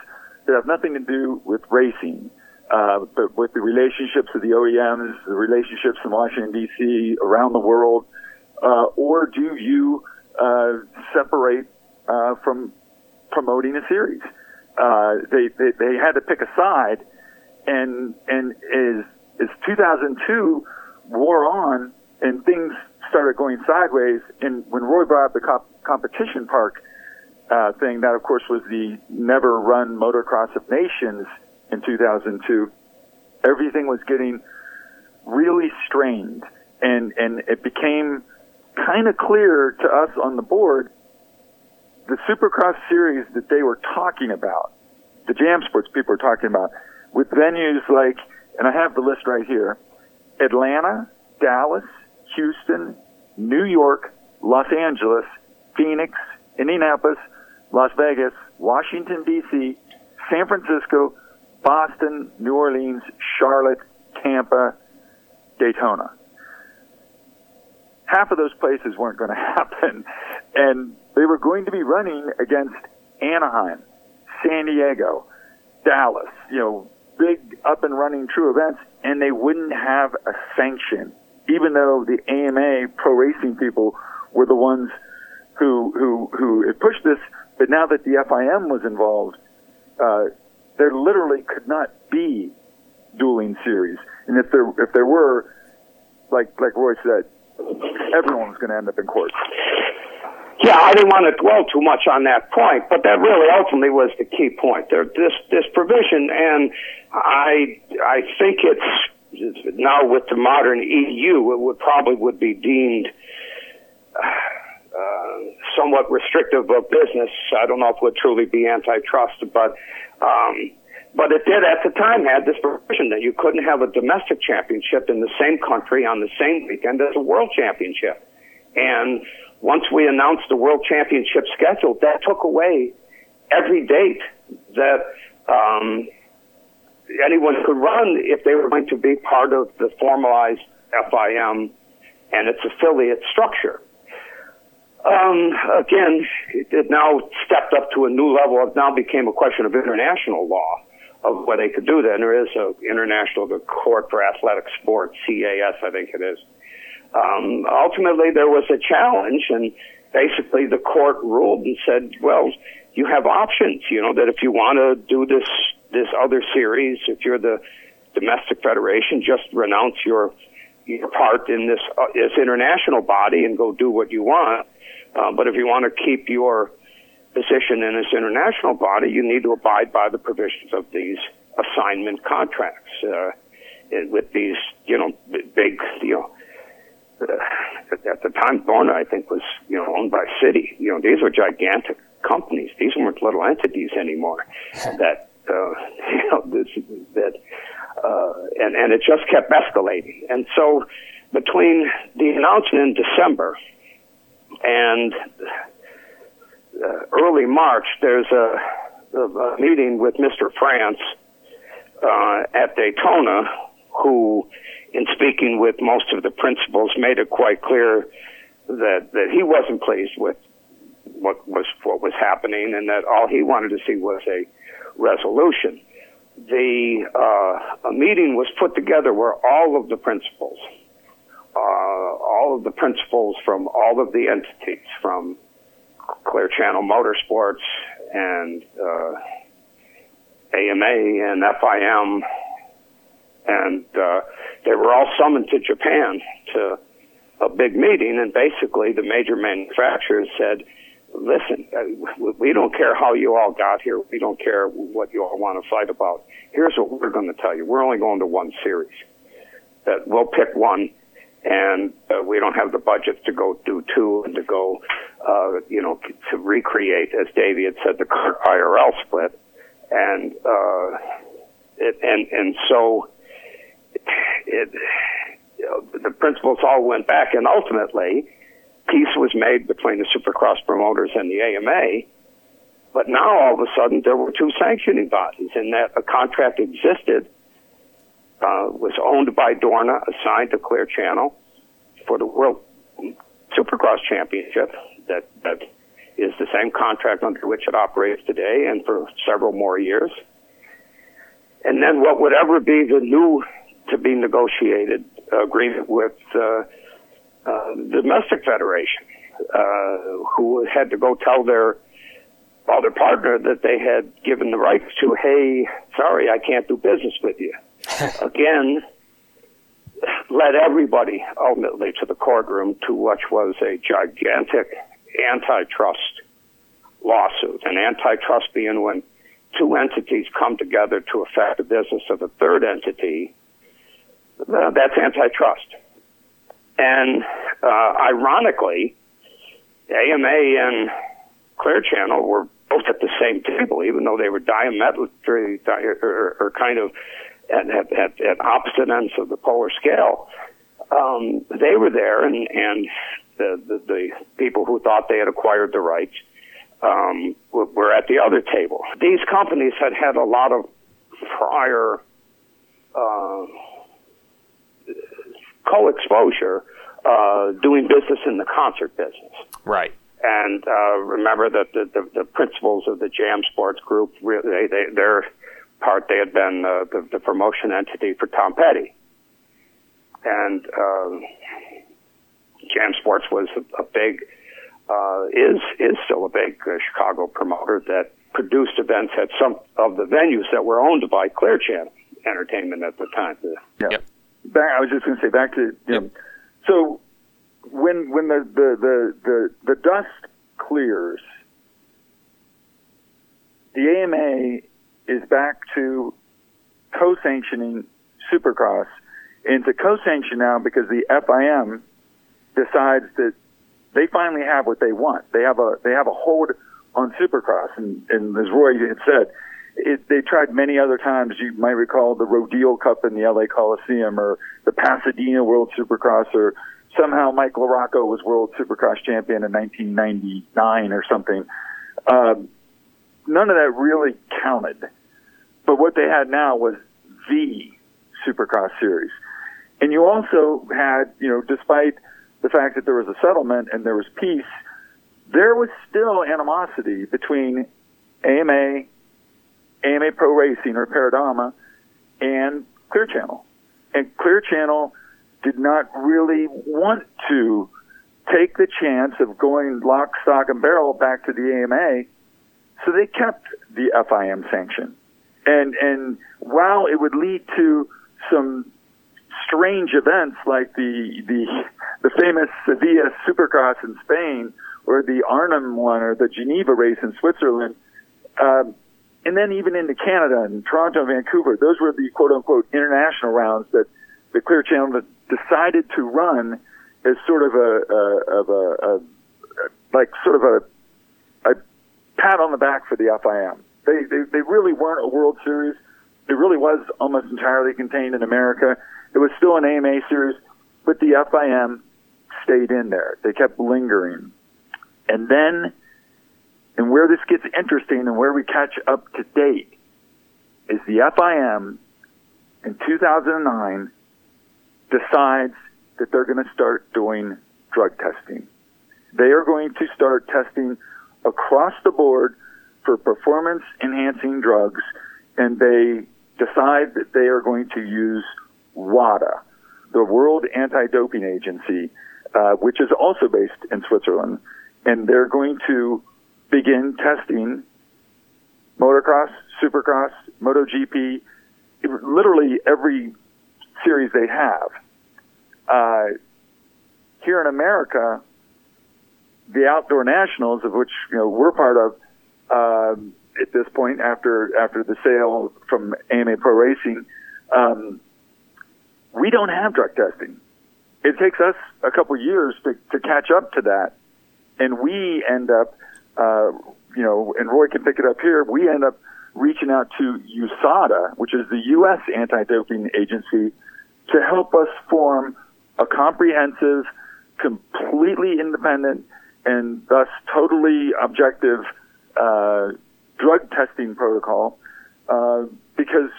that have nothing to do with racing, but with the relationships of the OEMs, the relationships in Washington, D.C., around the world, or do you separate from promoting a series? They had to pick a side, and as 2002 wore on and things started going sideways, and when Roy brought up the competition park thing, that of course was the never run Motocross of Nations in 2002, everything was getting really strained, and it became kind of clear to us on the board the Supercross series that they were talking about, the Jam Sports people were talking about, with venues like, and I have the list right here, Atlanta, Dallas, Houston, New York, Los Angeles, Phoenix, Indianapolis, Las Vegas, Washington, D.C., San Francisco, Boston, New Orleans, Charlotte, Tampa, Daytona. Half of those places weren't going to happen, and they were going to be running against Anaheim, San Diego, Dallas, big up-and-running true events, and they wouldn't have a sanction, even though the AMA pro racing people were the ones who had pushed this. But now that the FIM was involved, there literally could not be dueling series. And if there were, like Roy said, everyone was going to end up in court. Yeah, I didn't want to dwell too much on that point, but that really ultimately was the key point. This provision, and I think it's now with the modern EU, it would be deemed somewhat restrictive of business. I don't know if it would truly be antitrust, but it did at the time had this provision that you couldn't have a domestic championship in the same country on the same weekend as a world championship. And once we announced the World Championship schedule, that took away every date that anyone could run if they were going to be part of the formalized FIM and its affiliate structure. Again, it now stepped up to a new level. It now became a question of international law of whether they could do that. And there is an international court for athletic sports, CAS, I think it is. Ultimately, there was a challenge, and basically the court ruled and said, well, you have options, that if you want to do this other series, if you're the domestic federation, just renounce your part in this international body and go do what you want. But if you want to keep your position in this international body, you need to abide by the provisions of these assignment contracts with these, big, at the time, Dorna, I think, was, owned by Citi. These were gigantic companies. These weren't little entities anymore. And it just kept escalating. And so between the announcement in December and early March, there's a meeting with Mr. France at Daytona, who, in speaking with most of the principals, made it quite clear that he wasn't pleased with what was happening, and that all he wanted to see was a resolution. a meeting was put together where all of the principals from all of the entities, from Clear Channel Motorsports and AMA and FIM, and they were all summoned to Japan to a big meeting, and basically the major manufacturers said, listen, we don't care how you all got here. We don't care what you all want to fight about. Here's what we're going to tell you. We're only going to one series. We'll pick one, and we don't have the budget to go do two and to go, to recreate, as Davey had said, the IRL split. And so the principals all went back, and ultimately peace was made between the Supercross promoters and the AMA. But now all of a sudden there were two sanctioning bodies, and that a contract existed, was owned by Dorna, assigned to Clear Channel for the World Supercross Championship. That is the same contract under which it operates today and for several more years. And then what would ever be the new to be negotiated agreement with the domestic federation, who had to go tell their other partner that they had given the rights to, hey, sorry, I can't do business with you. Again, led everybody ultimately to the courtroom to what was a gigantic antitrust lawsuit. And antitrust being when two entities come together to affect the business of a third entity, that's antitrust. And ironically, AMA and Clear Channel were both at the same table, even though they were diametrically or kind of at opposite ends of the polar scale. They were there, and the people who thought they had acquired the rights were at the other table. These companies had a lot of prior co-exposure doing business in the concert business. Right. And remember that the principals of the Jam Sports Group, their part, they had been the promotion entity for Tom Petty. And Jam Sports was a big, is still a big Chicago promoter that produced events at some of the venues that were owned by Clear Channel Entertainment at the time. Yeah. Yep. I was just going to say back to so when the dust clears, the AMA is back to co-sanctioning Supercross, and to co-sanction now because the FIM decides that they finally have what they want. They have a hold on Supercross, and as Roy had said, they tried many other times. You might recall the Rodeo Cup in the LA Coliseum, or the Pasadena World Supercross, or somehow Mike LaRocco was World Supercross champion in 1999 or something. None of that really counted. But what they had now was the Supercross series. And you also had, despite the fact that there was a settlement and there was peace, there was still animosity between AMA Pro Racing, or Paradama, and Clear Channel. And Clear Channel did not really want to take the chance of going lock, stock, and barrel back to the AMA, so they kept the FIM sanction. And while it would lead to some strange events like the famous Sevilla Supercross in Spain, or the Arnhem one, or the Geneva race in Switzerland, and then even into Canada and Toronto and Vancouver, those were the quote-unquote international rounds that the Clear Channel decided to run as sort of a pat on the back for the FIM. They really weren't a World Series. It really was almost entirely contained in America. It was still an AMA series, but the FIM stayed in there. They kept lingering. And then, and where this gets interesting and where we catch up to date, is the FIM in 2009 decides that they're going to start doing drug testing. They are going to start testing across the board for performance-enhancing drugs, and they decide that they are going to use WADA, the World Anti-Doping Agency, which is also based in Switzerland, and they're going to begin testing motocross, supercross, MotoGP, literally every series they have. Here in America, the Outdoor Nationals, of which we're part of at this point after the sale from AMA Pro Racing, we don't have drug testing. It takes us a couple years to catch up to that, and we end up, and Roy can pick it up here, we end up reaching out to USADA, which is the U.S. Anti-Doping Agency, to help us form a comprehensive, completely independent, and thus totally objective drug testing protocol, because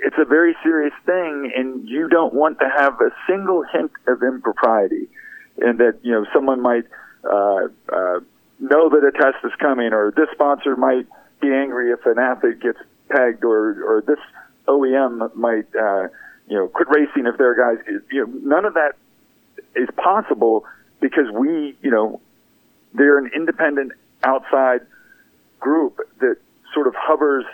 it's a very serious thing, and you don't want to have a single hint of impropriety, and that someone might know that a test is coming, or this sponsor might be angry if an athlete gets pegged, or this OEM might quit racing if their guys. None of that is possible because they're an independent outside group that sort of hovers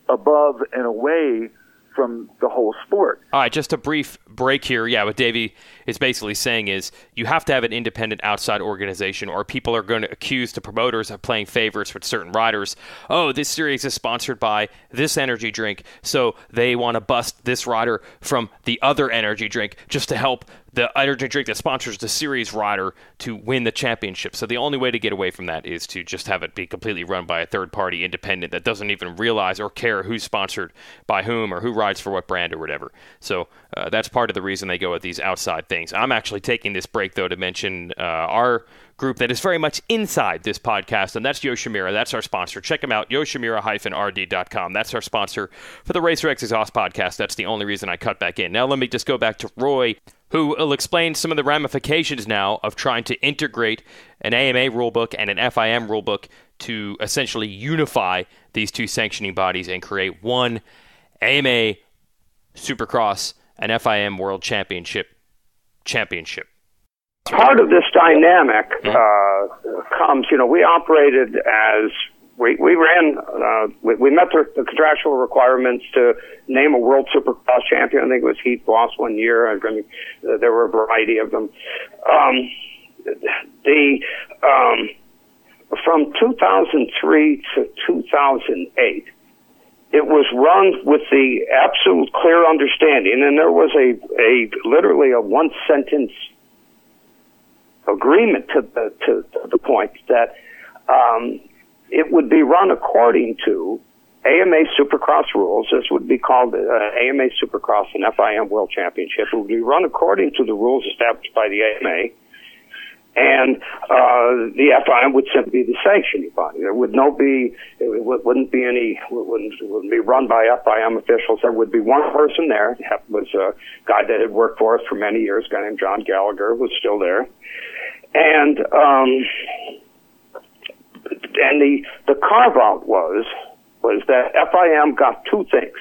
above and away from the whole sport. All right, just a brief break here. Yeah, what Davey is basically saying is you have to have an independent outside organization, or people are going to accuse the promoters of playing favorites with certain riders. Oh, this series is sponsored by this energy drink, so they want to bust this rider from the other energy drink just to help the energy drink that sponsors the series rider to win the championship. So the only way to get away from that is to just have it be completely run by a third-party independent that doesn't even realize or care who's sponsored by whom or who rides for what brand or whatever. So that's part of the reason they go with these outside things. I'm actually taking this break, though, to mention our group that is very much inside this podcast, and that's Yoshimura. That's our sponsor. Check them out, yoshimura-rd.com. That's our sponsor for the Racer X Exhaust podcast. That's the only reason I cut back in. Now let me just go back to Roy, who will explain some of the ramifications now of trying to integrate an AMA rulebook and an FIM rulebook to essentially unify these two sanctioning bodies and create one AMA Supercross and FIM World Championship. Part of this dynamic comes, we operated as we ran, we met the contractual requirements to name a World Supercross champion. I think it was Heath Boss one year. There were a variety of them. From 2003 to 2008, it was run with the absolute clear understanding, and there was literally a one sentence agreement to the point that it would be run according to AMA Supercross rules. This would be called AMA Supercross and FIM World Championship. It would be run according to the rules established by the AMA, and the FIM would simply be the sanctioning body. There would wouldn't be run by FIM officials. There would be one person there. It was a guy that had worked for us for many years, a guy named John Gallagher, was still there. And the carve out was that FIM got two things.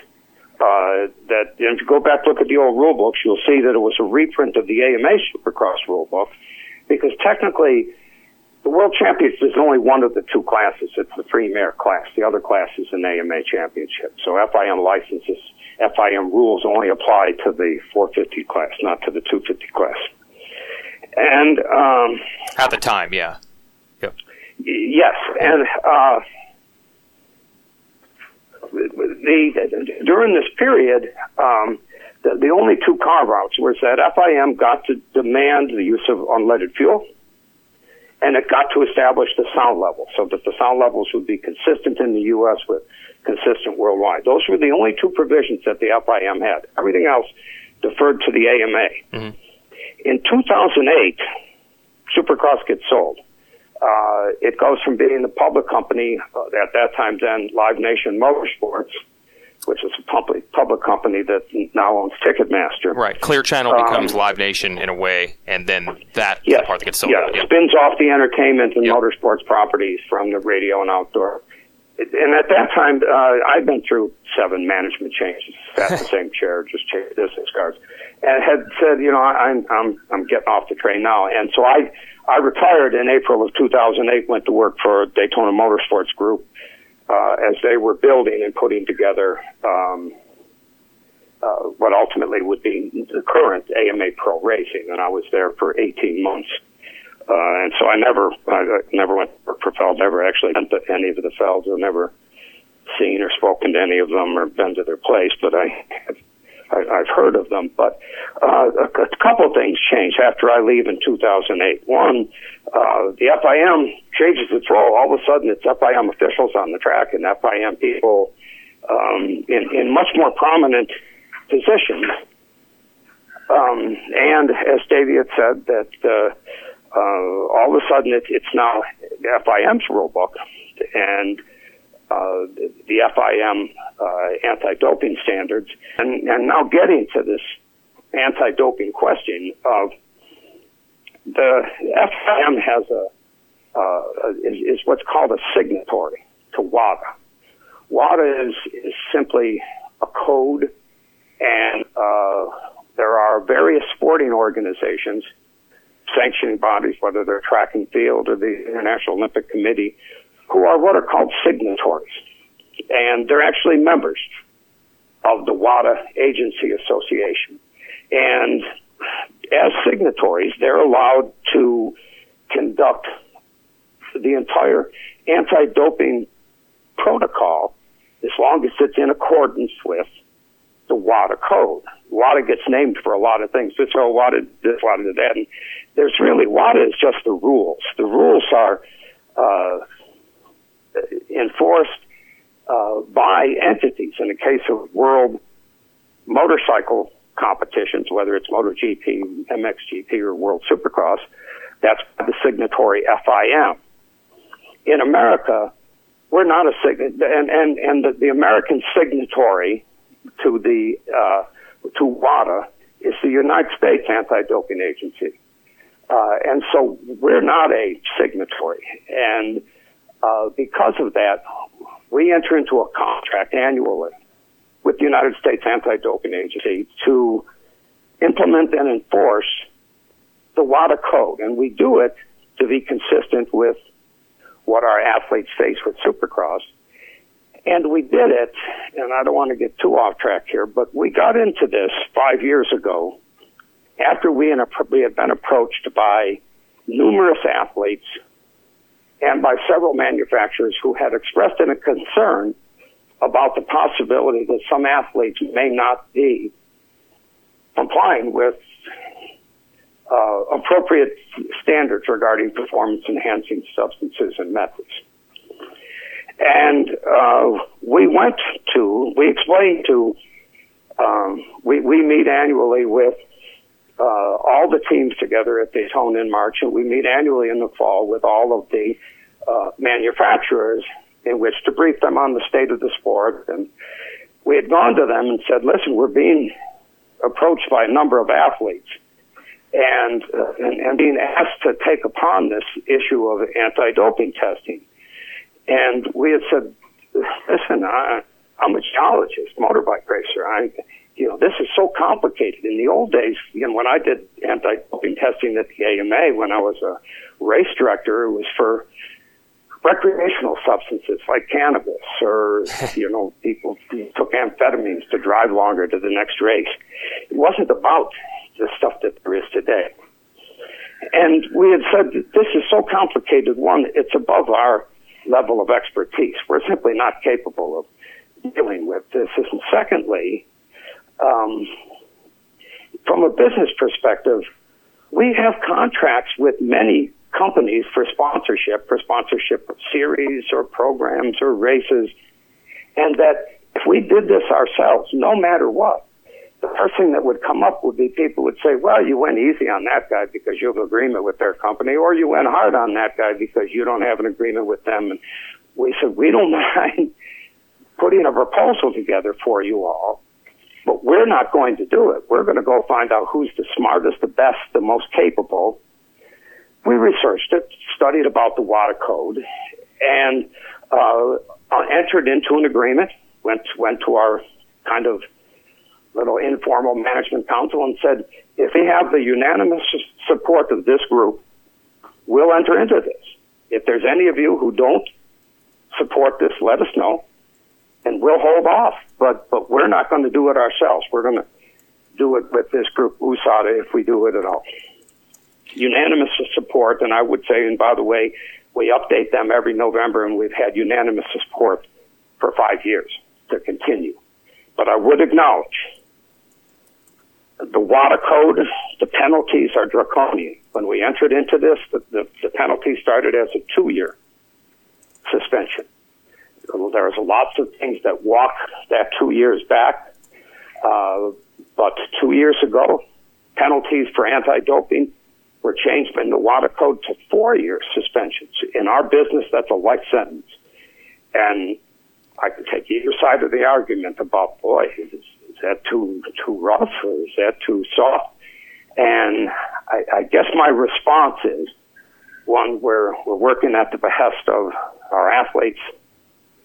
That if you go back look at the old rule books, you'll see that it was a reprint of the AMA Supercross rule book, because technically the World Championship is only one of the two classes. It's the premier class. The other class is an AMA Championship. So FIM licenses, FIM rules only apply to the 450 class, not to the 250 class. And at the time, yeah. Yep. Yes, and during this period, the only two carve-outs was that FIM got to demand the use of unleaded fuel, and it got to establish the sound level so that the sound levels would be consistent in the U.S. with consistent worldwide. Those were the only two provisions that the FIM had. Everything else deferred to the AMA. Mm-hmm. In 2008, Supercross gets sold. It goes from being the public company, at that time then Live Nation Motorsports, which is a public company that now owns Ticketmaster. Right. Clear Channel becomes Live Nation in a way, and then that's the part that gets sold out. It spins off the entertainment and motorsports properties from the radio and outdoor. And at that time, I'd been through 7 management changes, sat in the same chair, just changed business cards, and had said, I'm getting off the train now. And so I retired in April of 2008, went to work for Daytona Motorsports Group as they were building and putting together what ultimately would be the current AMA Pro Racing, and I was there for 18 months. And so I never went for Feld, never actually been to any of the Felds, or never seen or spoken to any of them or been to their place, but I've heard of them. But a couple of things changed after I leave in 2008. One, the FIM changes its role. All of a sudden, it's FIM officials on the track and FIM people in much more prominent positions. And as Davey had said, that all of a sudden it's now FIM's rule book, and the FIM anti-doping standards, and now getting to this anti-doping question of the FIM has is what's called a signatory to WADA. WADA is simply a code, and there are various sporting organizations, sanctioning bodies, whether they're track and field or the International Olympic Committee, who are what are called signatories. And they're actually members of the WADA Agency Association. And as signatories, they're allowed to conduct the entire anti-doping protocol as long as it's in accordance with the WADA code. WADA gets named for a lot of things. This, WADA this, WADA that. And there's really, WADA is just the rules. The rules are enforced by entities. In the case of world motorcycle competitions, whether it's MotoGP, MXGP, or World Supercross, that's the signatory FIM. In America, we're not a and the American signatory to the to WADA is the United States Anti-Doping Agency, and so we're not a signatory. And because of that, we enter into a contract annually with the United States Anti-Doping Agency to implement and enforce the WADA code, and we do it to be consistent with what our athletes face with Supercross. And we did it, and I don't want to get too off track here, but we got into this 5 years ago after we had been approached by numerous athletes and by several manufacturers who had expressed a concern about the possibility that some athletes may not be complying with appropriate standards regarding performance-enhancing substances and methods. And we explained to, we meet annually with all the teams together at Daytona in March, and we meet annually in the fall with all of the manufacturers in which to brief them on the state of the sport. And we had gone to them and said, listen, we're being approached by a number of athletes and being asked to take upon this issue of anti-doping testing. And we had said, listen, I'm a geologist, motorbike racer. This is so complicated. In the old days, when I did anti-doping testing at the AMA, when I was a race director, it was for recreational substances like cannabis, or, people took amphetamines to drive longer to the next race. It wasn't about the stuff that there is today. And we had said, this is so complicated. One, it's above our level of expertise. We're simply not capable of dealing with this. And secondly, from a business perspective, we have contracts with many companies for sponsorship of series or programs or races, and that if we did this ourselves, no matter what, the first thing that would come up would be people would say, well, you went easy on that guy because you have an agreement with their company, or you went hard on that guy because you don't have an agreement with them. And we said, we don't mind putting a proposal together for you all, but we're not going to do it. We're going to go find out who's the smartest, the best, the most capable. We researched it, studied about the WADA code, and entered into an agreement, went to our kind of little informal management council and said, if we have the unanimous support of this group, we'll enter into this. If there's any of you who don't support this, let us know, and we'll hold off. But we're not going to do it ourselves. We're going to do it with this group, USADA, if we do it at all. Unanimous support, and I would say, and by the way, we update them every November, and we've had unanimous support for 5 years to continue. But I would acknowledge the WADA code, the penalties are draconian. When we entered into this, the penalty started as a 2-year suspension. There's lots of things that walk that 2 years back. But 2 years ago, penalties for anti-doping were changed in the WADA code to 4-year suspensions. In our business, that's a life sentence. And I can take either side of the argument about, boy, is that too rough or is that too soft? And I guess my response is, one, we're working at the behest of our athletes,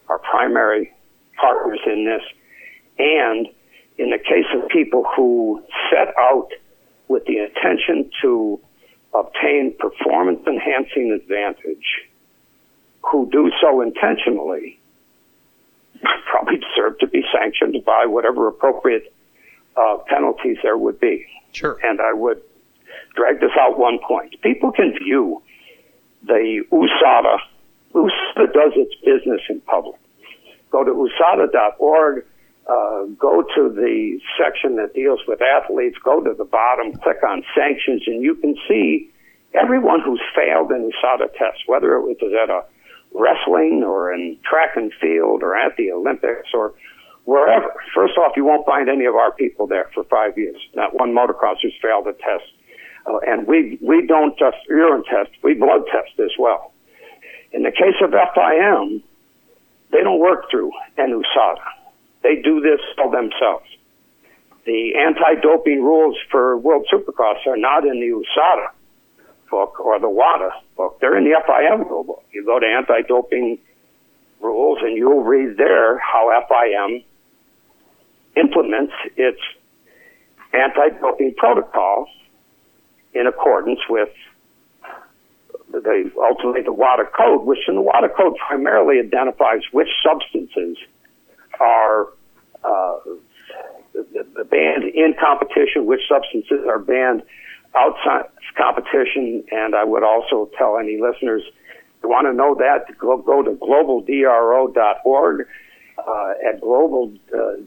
our primary partners in this, and in the case of people who set out with the intention to obtain performance-enhancing advantage, who do so intentionally, probably deserve to be sanctioned by whatever appropriate penalties there would be. Sure. And I would drag this out one point. People can view the USADA. USADA does its business in public. Go to usada.org, go to the section that deals with athletes, go to the bottom, click on sanctions, and you can see everyone who's failed in USADA tests, whether it was at a wrestling or in track and field or at the Olympics or wherever. First off, you won't find any of our people there for 5 years. Not one motocross who's failed a test. And we don't just urine test, we blood test as well. In the case of FIM, they don't work through an USADA. They do this all themselves. The anti-doping rules for World Supercross are not in the USADA book or the WADA book. They're in the FIM rule book. You go to anti-doping rules and you'll read there how FIM implements its anti-doping protocol in accordance with ultimately the WADA code, which in the WADA code primarily identifies which substances are banned in competition, which substances are banned outside competition. And I would also tell any listeners, if you want to know that, go to globaldro.org. At Global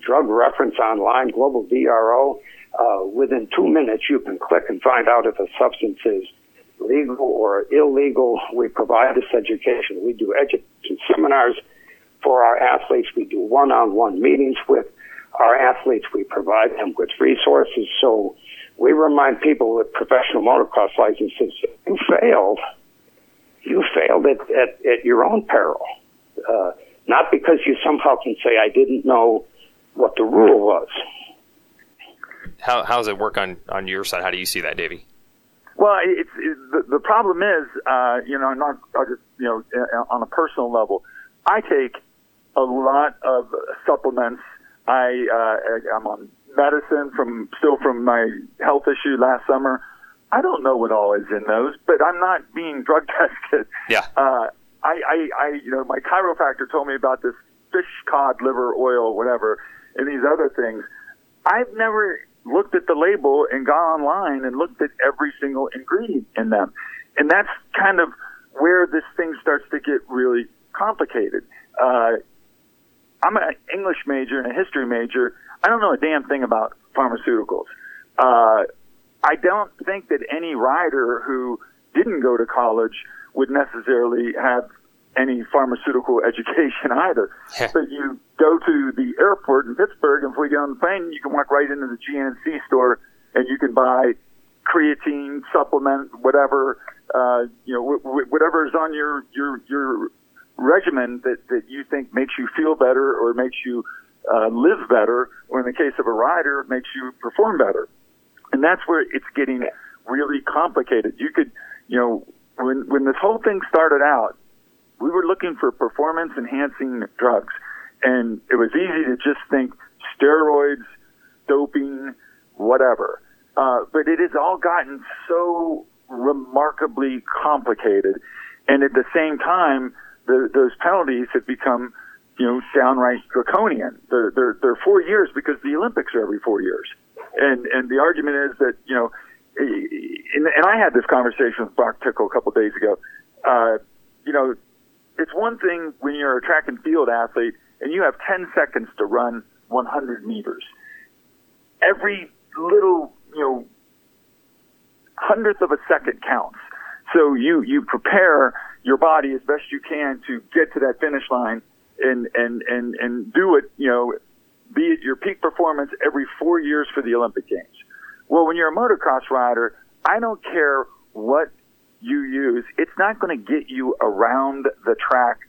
Drug Reference Online, Global DRO, within 2 minutes you can click and find out if a substance is legal or illegal. We provide this education. We do education seminars for our athletes. We do one-on-one meetings with our athletes. We provide them with resources. So we remind people with professional motocross licenses, you failed at your own peril. Not because you somehow can say, I didn't know what the rule was. How does it work on your side? How do you see that, Davey? Well, the problem is, not just, on a personal level, I take a lot of supplements. I'm on medicine from my health issue last summer. I don't know what all is in those, but I'm not being drug tested. Yeah. My chiropractor told me about this fish cod liver oil, whatever, and these other things. I've never looked at the label and gone online and looked at every single ingredient in them. And that's kind of where this thing starts to get really complicated. I'm an English major and a history major. I don't know a damn thing about pharmaceuticals. I don't think that any rider who didn't go to college would necessarily have any pharmaceutical education either. Yeah. But you go to the airport in Pittsburgh, and if we get on the plane, you can walk right into the GNC store, and you can buy creatine, supplement, whatever, whatever is on your regimen that you think makes you feel better or makes you live better, or in the case of a rider, makes you perform better. And that's where it's getting really complicated. You could, when this whole thing started out, we were looking for performance-enhancing drugs, and it was easy to just think steroids, doping, whatever. But it has all gotten so remarkably complicated, and at the same time, those penalties have become, downright draconian. They're 4 years because the Olympics are every 4 years, and the argument is that and I had this conversation with Brock Tickle a couple of days ago. It's one thing when you're a track and field athlete and you have 10 seconds to run 100 meters. Every little, hundredth of a second counts. So you prepare your body as best you can to get to that finish line and do it, be at your peak performance every 4 years for the Olympic Games. Well, when you're a motocross rider, I don't care what you use. It's not going to get you around the track,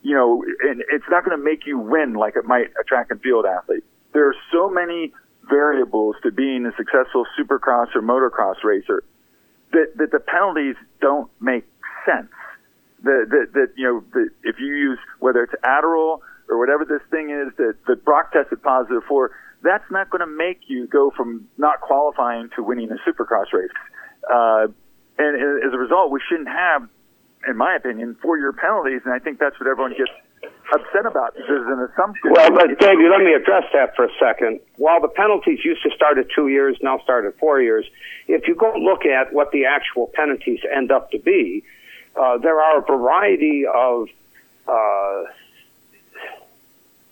and it's not going to make you win like it might a track and field athlete. There are so many variables to being a successful Supercross or motocross racer that the penalties don't make sense. If you use, whether it's Adderall or whatever this thing is that Brock tested positive for, that's not going to make you go from not qualifying to winning a Supercross race. And as a result, we shouldn't have, in my opinion, 4-year penalties, and I think that's what everyone gets upset about. There's an assumption. Well, but Davey, let me address that for a second. While the penalties used to start at 2 years, now start at 4 years, if you go look at what the actual penalties end up to be, there are a variety of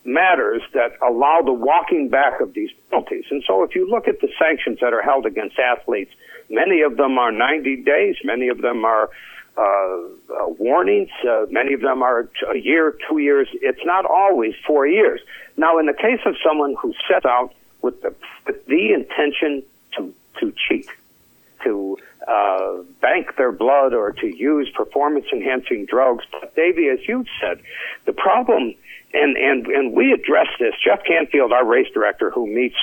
matters that allow the walking back of these penalties. And so if you look at the sanctions that are held against athletes, many of them are 90 days, many of them are warnings, many of them are a year, 2 years. It's not always 4 years. Now, in the case of someone who sets out with the intention to cheat, to bank their blood or to use performance-enhancing drugs, but Davey, as you said, the problem, and we address this, Jeff Canfield, our race director, who meets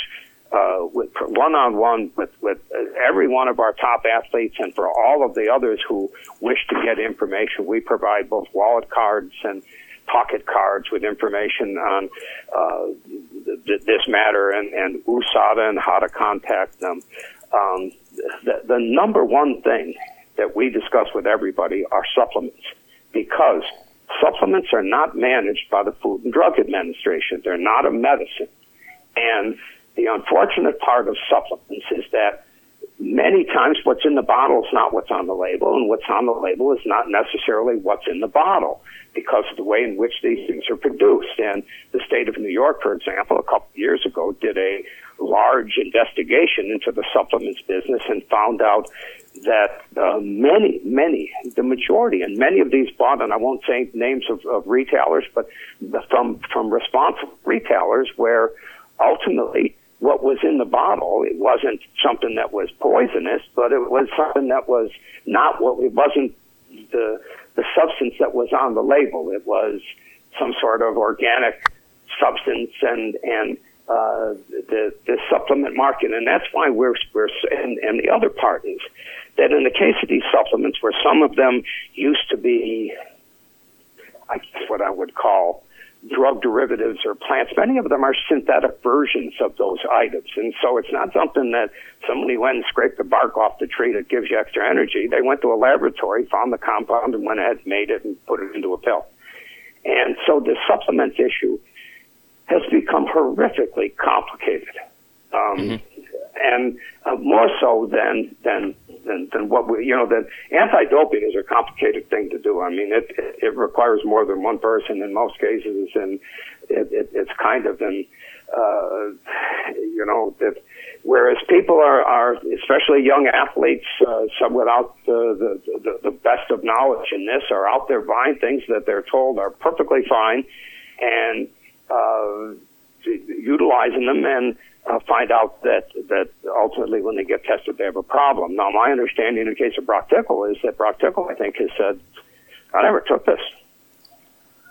with one-on-one with every one of our top athletes, and for all of the others who wish to get information, we provide both wallet cards and pocket cards with information on this matter and USADA and how to contact them. The number one thing that we discuss with everybody are supplements, because supplements are not managed by the Food and Drug Administration. They're not a medicine. And the unfortunate part of supplements is that many times what's in the bottle is not what's on the label, and what's on the label is not necessarily what's in the bottle because of the way in which these things are produced. And the state of New York, for example, a couple of years ago did a large investigation into the supplements business and found out that the majority, and many of these bought, and I won't say names of retailers, but from responsible retailers, where ultimately what was in the bottle, it wasn't something that was poisonous, but it was something that was not what, it wasn't the substance that was on the label. It was some sort of organic substance and the supplement market. And that's why and the other part is that in the case of these supplements, where some of them used to be, I guess what I would call drug derivatives or plants, many of them are synthetic versions of those items. And so it's not something that somebody went and scraped the bark off the tree that gives you extra energy. They went to a laboratory, found the compound, and went ahead and made it and put it into a pill. And so the supplement issue has become horrifically complicated. And more so than what we, that anti-doping is a complicated thing to do. I mean, it requires more than one person in most cases, and it's kind of that whereas people are especially young athletes, some without the best of knowledge in this, are out there buying things that they're told are perfectly fine, and utilizing them, and find out that ultimately when they get tested they have a problem. Now, my understanding in the case of Brock Tickle is that Brock Tickle, I think, has said, I never took this.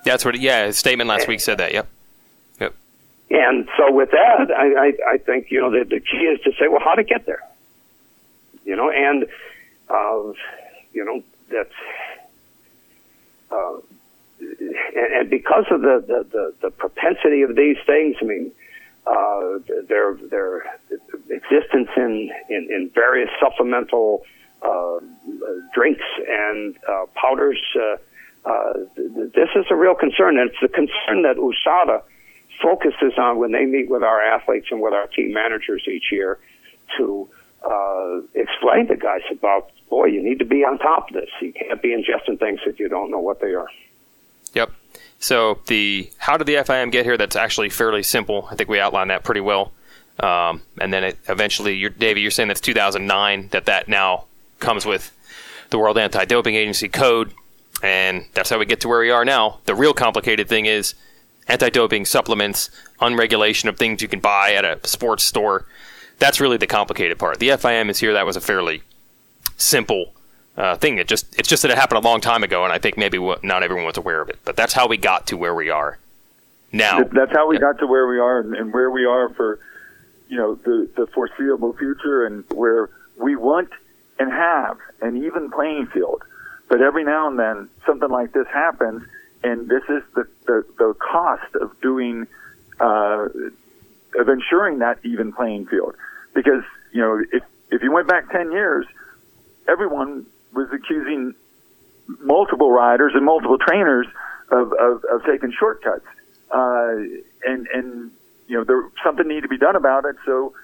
That's what, his statement last week said that, yep. And so with that, I think, the key is to say, well, how to get there? that's and because of the propensity of these things, I mean, their existence in various supplemental drinks and powders, this is a real concern, and it's a concern that USADA focuses on when they meet with our athletes and with our team managers each year to explain to guys about, boy, you need to be on top of this. You can't be ingesting things if you don't know what they are. Yep. So how did the FIM get here? That's actually fairly simple. I think we outlined that pretty well. And then eventually, Davey, you're saying that's 2009 that now comes with the World Anti-Doping Agency code, and that's how we get to where we are now. The real complicated thing is anti-doping supplements, unregulation of things you can buy at a sports store. That's really the complicated part. The FIM is here. That was a fairly simple thing. It's just that it happened a long time ago, and I think maybe not everyone was aware of it. But that's how we got to where we are now. That's how we got to where we are, and where we are for the foreseeable future, and where we want and have an even playing field. But every now and then something like this happens, and this is the cost of doing of ensuring that even playing field. Because if you went back 10 years, everyone was accusing multiple riders and multiple trainers of taking shortcuts, and something needed to be done about it. So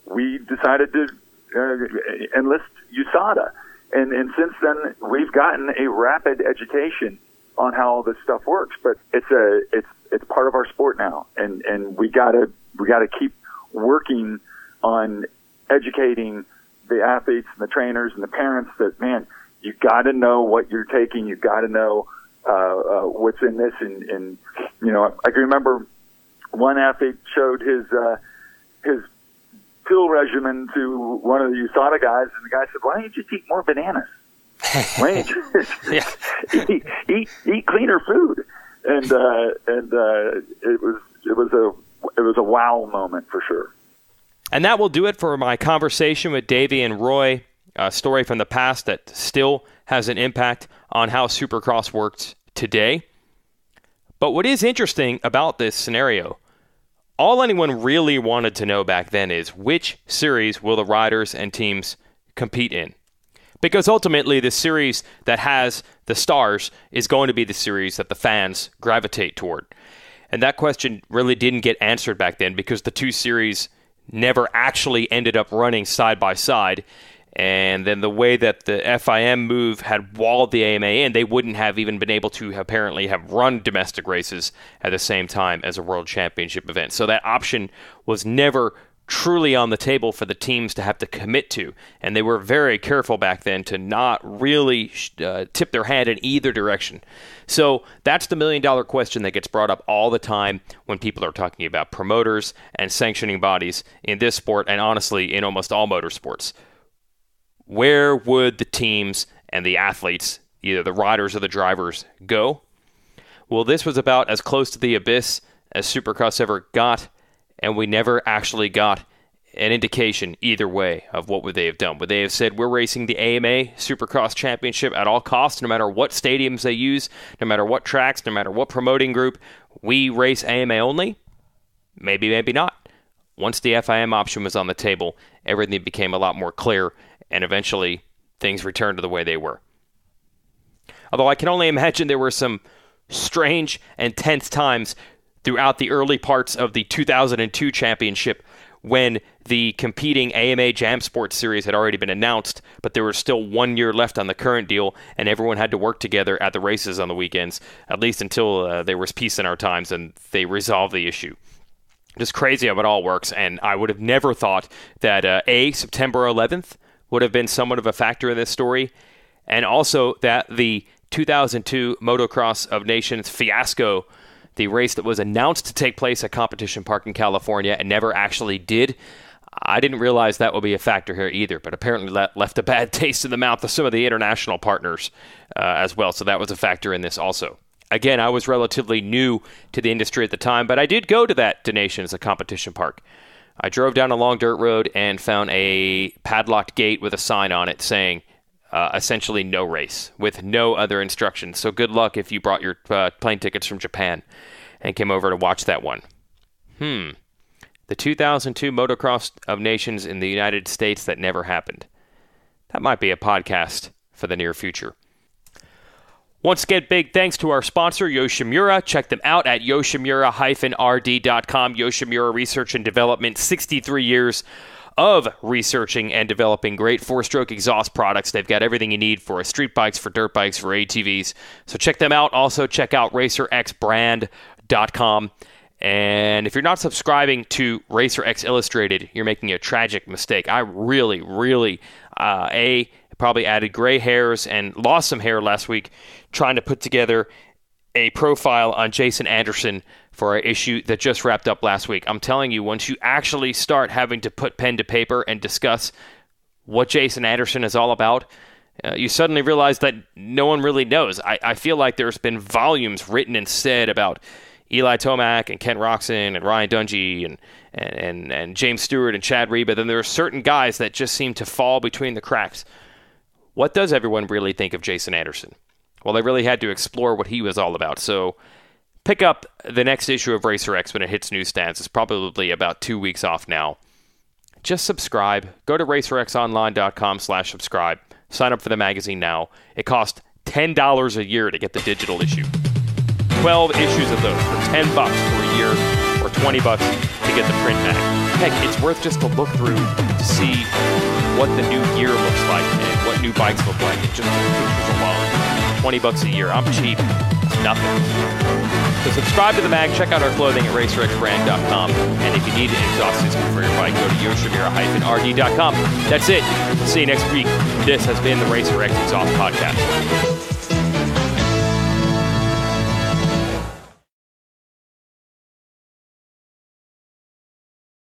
we decided to enlist USADA, and since then we've gotten a rapid education on how all this stuff works. But it's part of our sport now, and we gotta keep working on educating the athletes and the trainers and the parents that, man, you got to know what you're taking. You got to know what's in this. And I can remember one athlete showed his pill regimen to one of the USADA guys, and the guy said, "Why don't you just eat more bananas? Why don't you eat cleaner food?" And it was a wow moment for sure. And that will do it for my conversation with Davey and Roy, a story from the past that still has an impact on how Supercross works today. But what is interesting about this scenario, all anyone really wanted to know back then is which series will the riders and teams compete in? Because ultimately the series that has the stars is going to be the series that the fans gravitate toward. And that question really didn't get answered back then because the two series never actually ended up running side by side. And then the way that the FIM move had walled the AMA in, they wouldn't have even been able to apparently have run domestic races at the same time as a World Championship event. So that option was never truly on the table for the teams to have to commit to. And they were very careful back then to not really tip their hand in either direction. So that's the million-dollar question that gets brought up all the time when people are talking about promoters and sanctioning bodies in this sport, and honestly in almost all motorsports. Where would the teams and the athletes, either the riders or the drivers, go? Well, this was about as close to the abyss as Supercross ever got, and we never actually got an indication either way of what would they have done. Would they have said, we're racing the AMA Supercross Championship at all costs, no matter what stadiums they use, no matter what tracks, no matter what promoting group, we race AMA only? Maybe, maybe not. Once the FIM option was on the table, everything became a lot more clear, and eventually things returned to the way they were. Although I can only imagine there were some strange and tense times throughout the early parts of the 2002 championship when the competing AMA Jam Sports Series had already been announced, but there was still 1 year left on the current deal, and everyone had to work together at the races on the weekends, at least until there was peace in our times and they resolved the issue. Just crazy how it all works, and I would have never thought that September 11th would have been somewhat of a factor in this story, and also that the 2002 Motocross of Nations fiasco, the race that was announced to take place at Competition Park in California and never actually did, I didn't realize that would be a factor here either, but apparently that left a bad taste in the mouth of some of the international partners as well, so that was a factor in this also. Again, I was relatively new to the industry at the time, but I did go to that Nations at Competition Park. I drove down a long dirt road and found a padlocked gate with a sign on it saying, essentially no race with no other instructions. So good luck if you brought your plane tickets from Japan and came over to watch that one. The 2002 Motocross of Nations in the United States that never happened. That might be a podcast for the near future. Once again, big thanks to our sponsor, Yoshimura. Check them out at yoshimura-rd.com. Yoshimura Research and Development, 63 years of researching and developing great four-stroke exhaust products. They've got everything you need for street bikes, for dirt bikes, for ATVs. So check them out. Also, check out racerxbrand.com. And if you're not subscribing to Racer X Illustrated, you're making a tragic mistake. I really, probably added gray hairs and lost some hair last week trying to put together a profile on Jason Anderson for an issue that just wrapped up last week. I'm telling you, once you actually start having to put pen to paper and discuss what Jason Anderson is all about, you suddenly realize that no one really knows. I feel like there's been volumes written and said about Eli Tomac and Ken Roxon and Ryan Dungey and James Stewart and Chad Reed, but then there are certain guys that just seem to fall between the cracks. What does everyone really think of Jason Anderson? Well, they really had to explore what he was all about. So pick up the next issue of Racer X when it hits newsstands. It's probably about 2 weeks off now. Just subscribe. Go to racerxonline.com/subscribe. Sign up for the magazine now. It costs $10 a year to get the digital issue. 12 issues of those for $10 for a year or $20 to get the print mag. Heck, it's worth just to look through to see what the new gear looks like and what new bikes look like. It's just pictures alone. $20 a year. I'm cheap. It's nothing. So subscribe to the mag. Check out our clothing at racerxbrand.com. And if you need an exhaust system for your bike, go to yoshimura-rd.com. That's it. See you next week. This has been the Racer X Exhaust Podcast.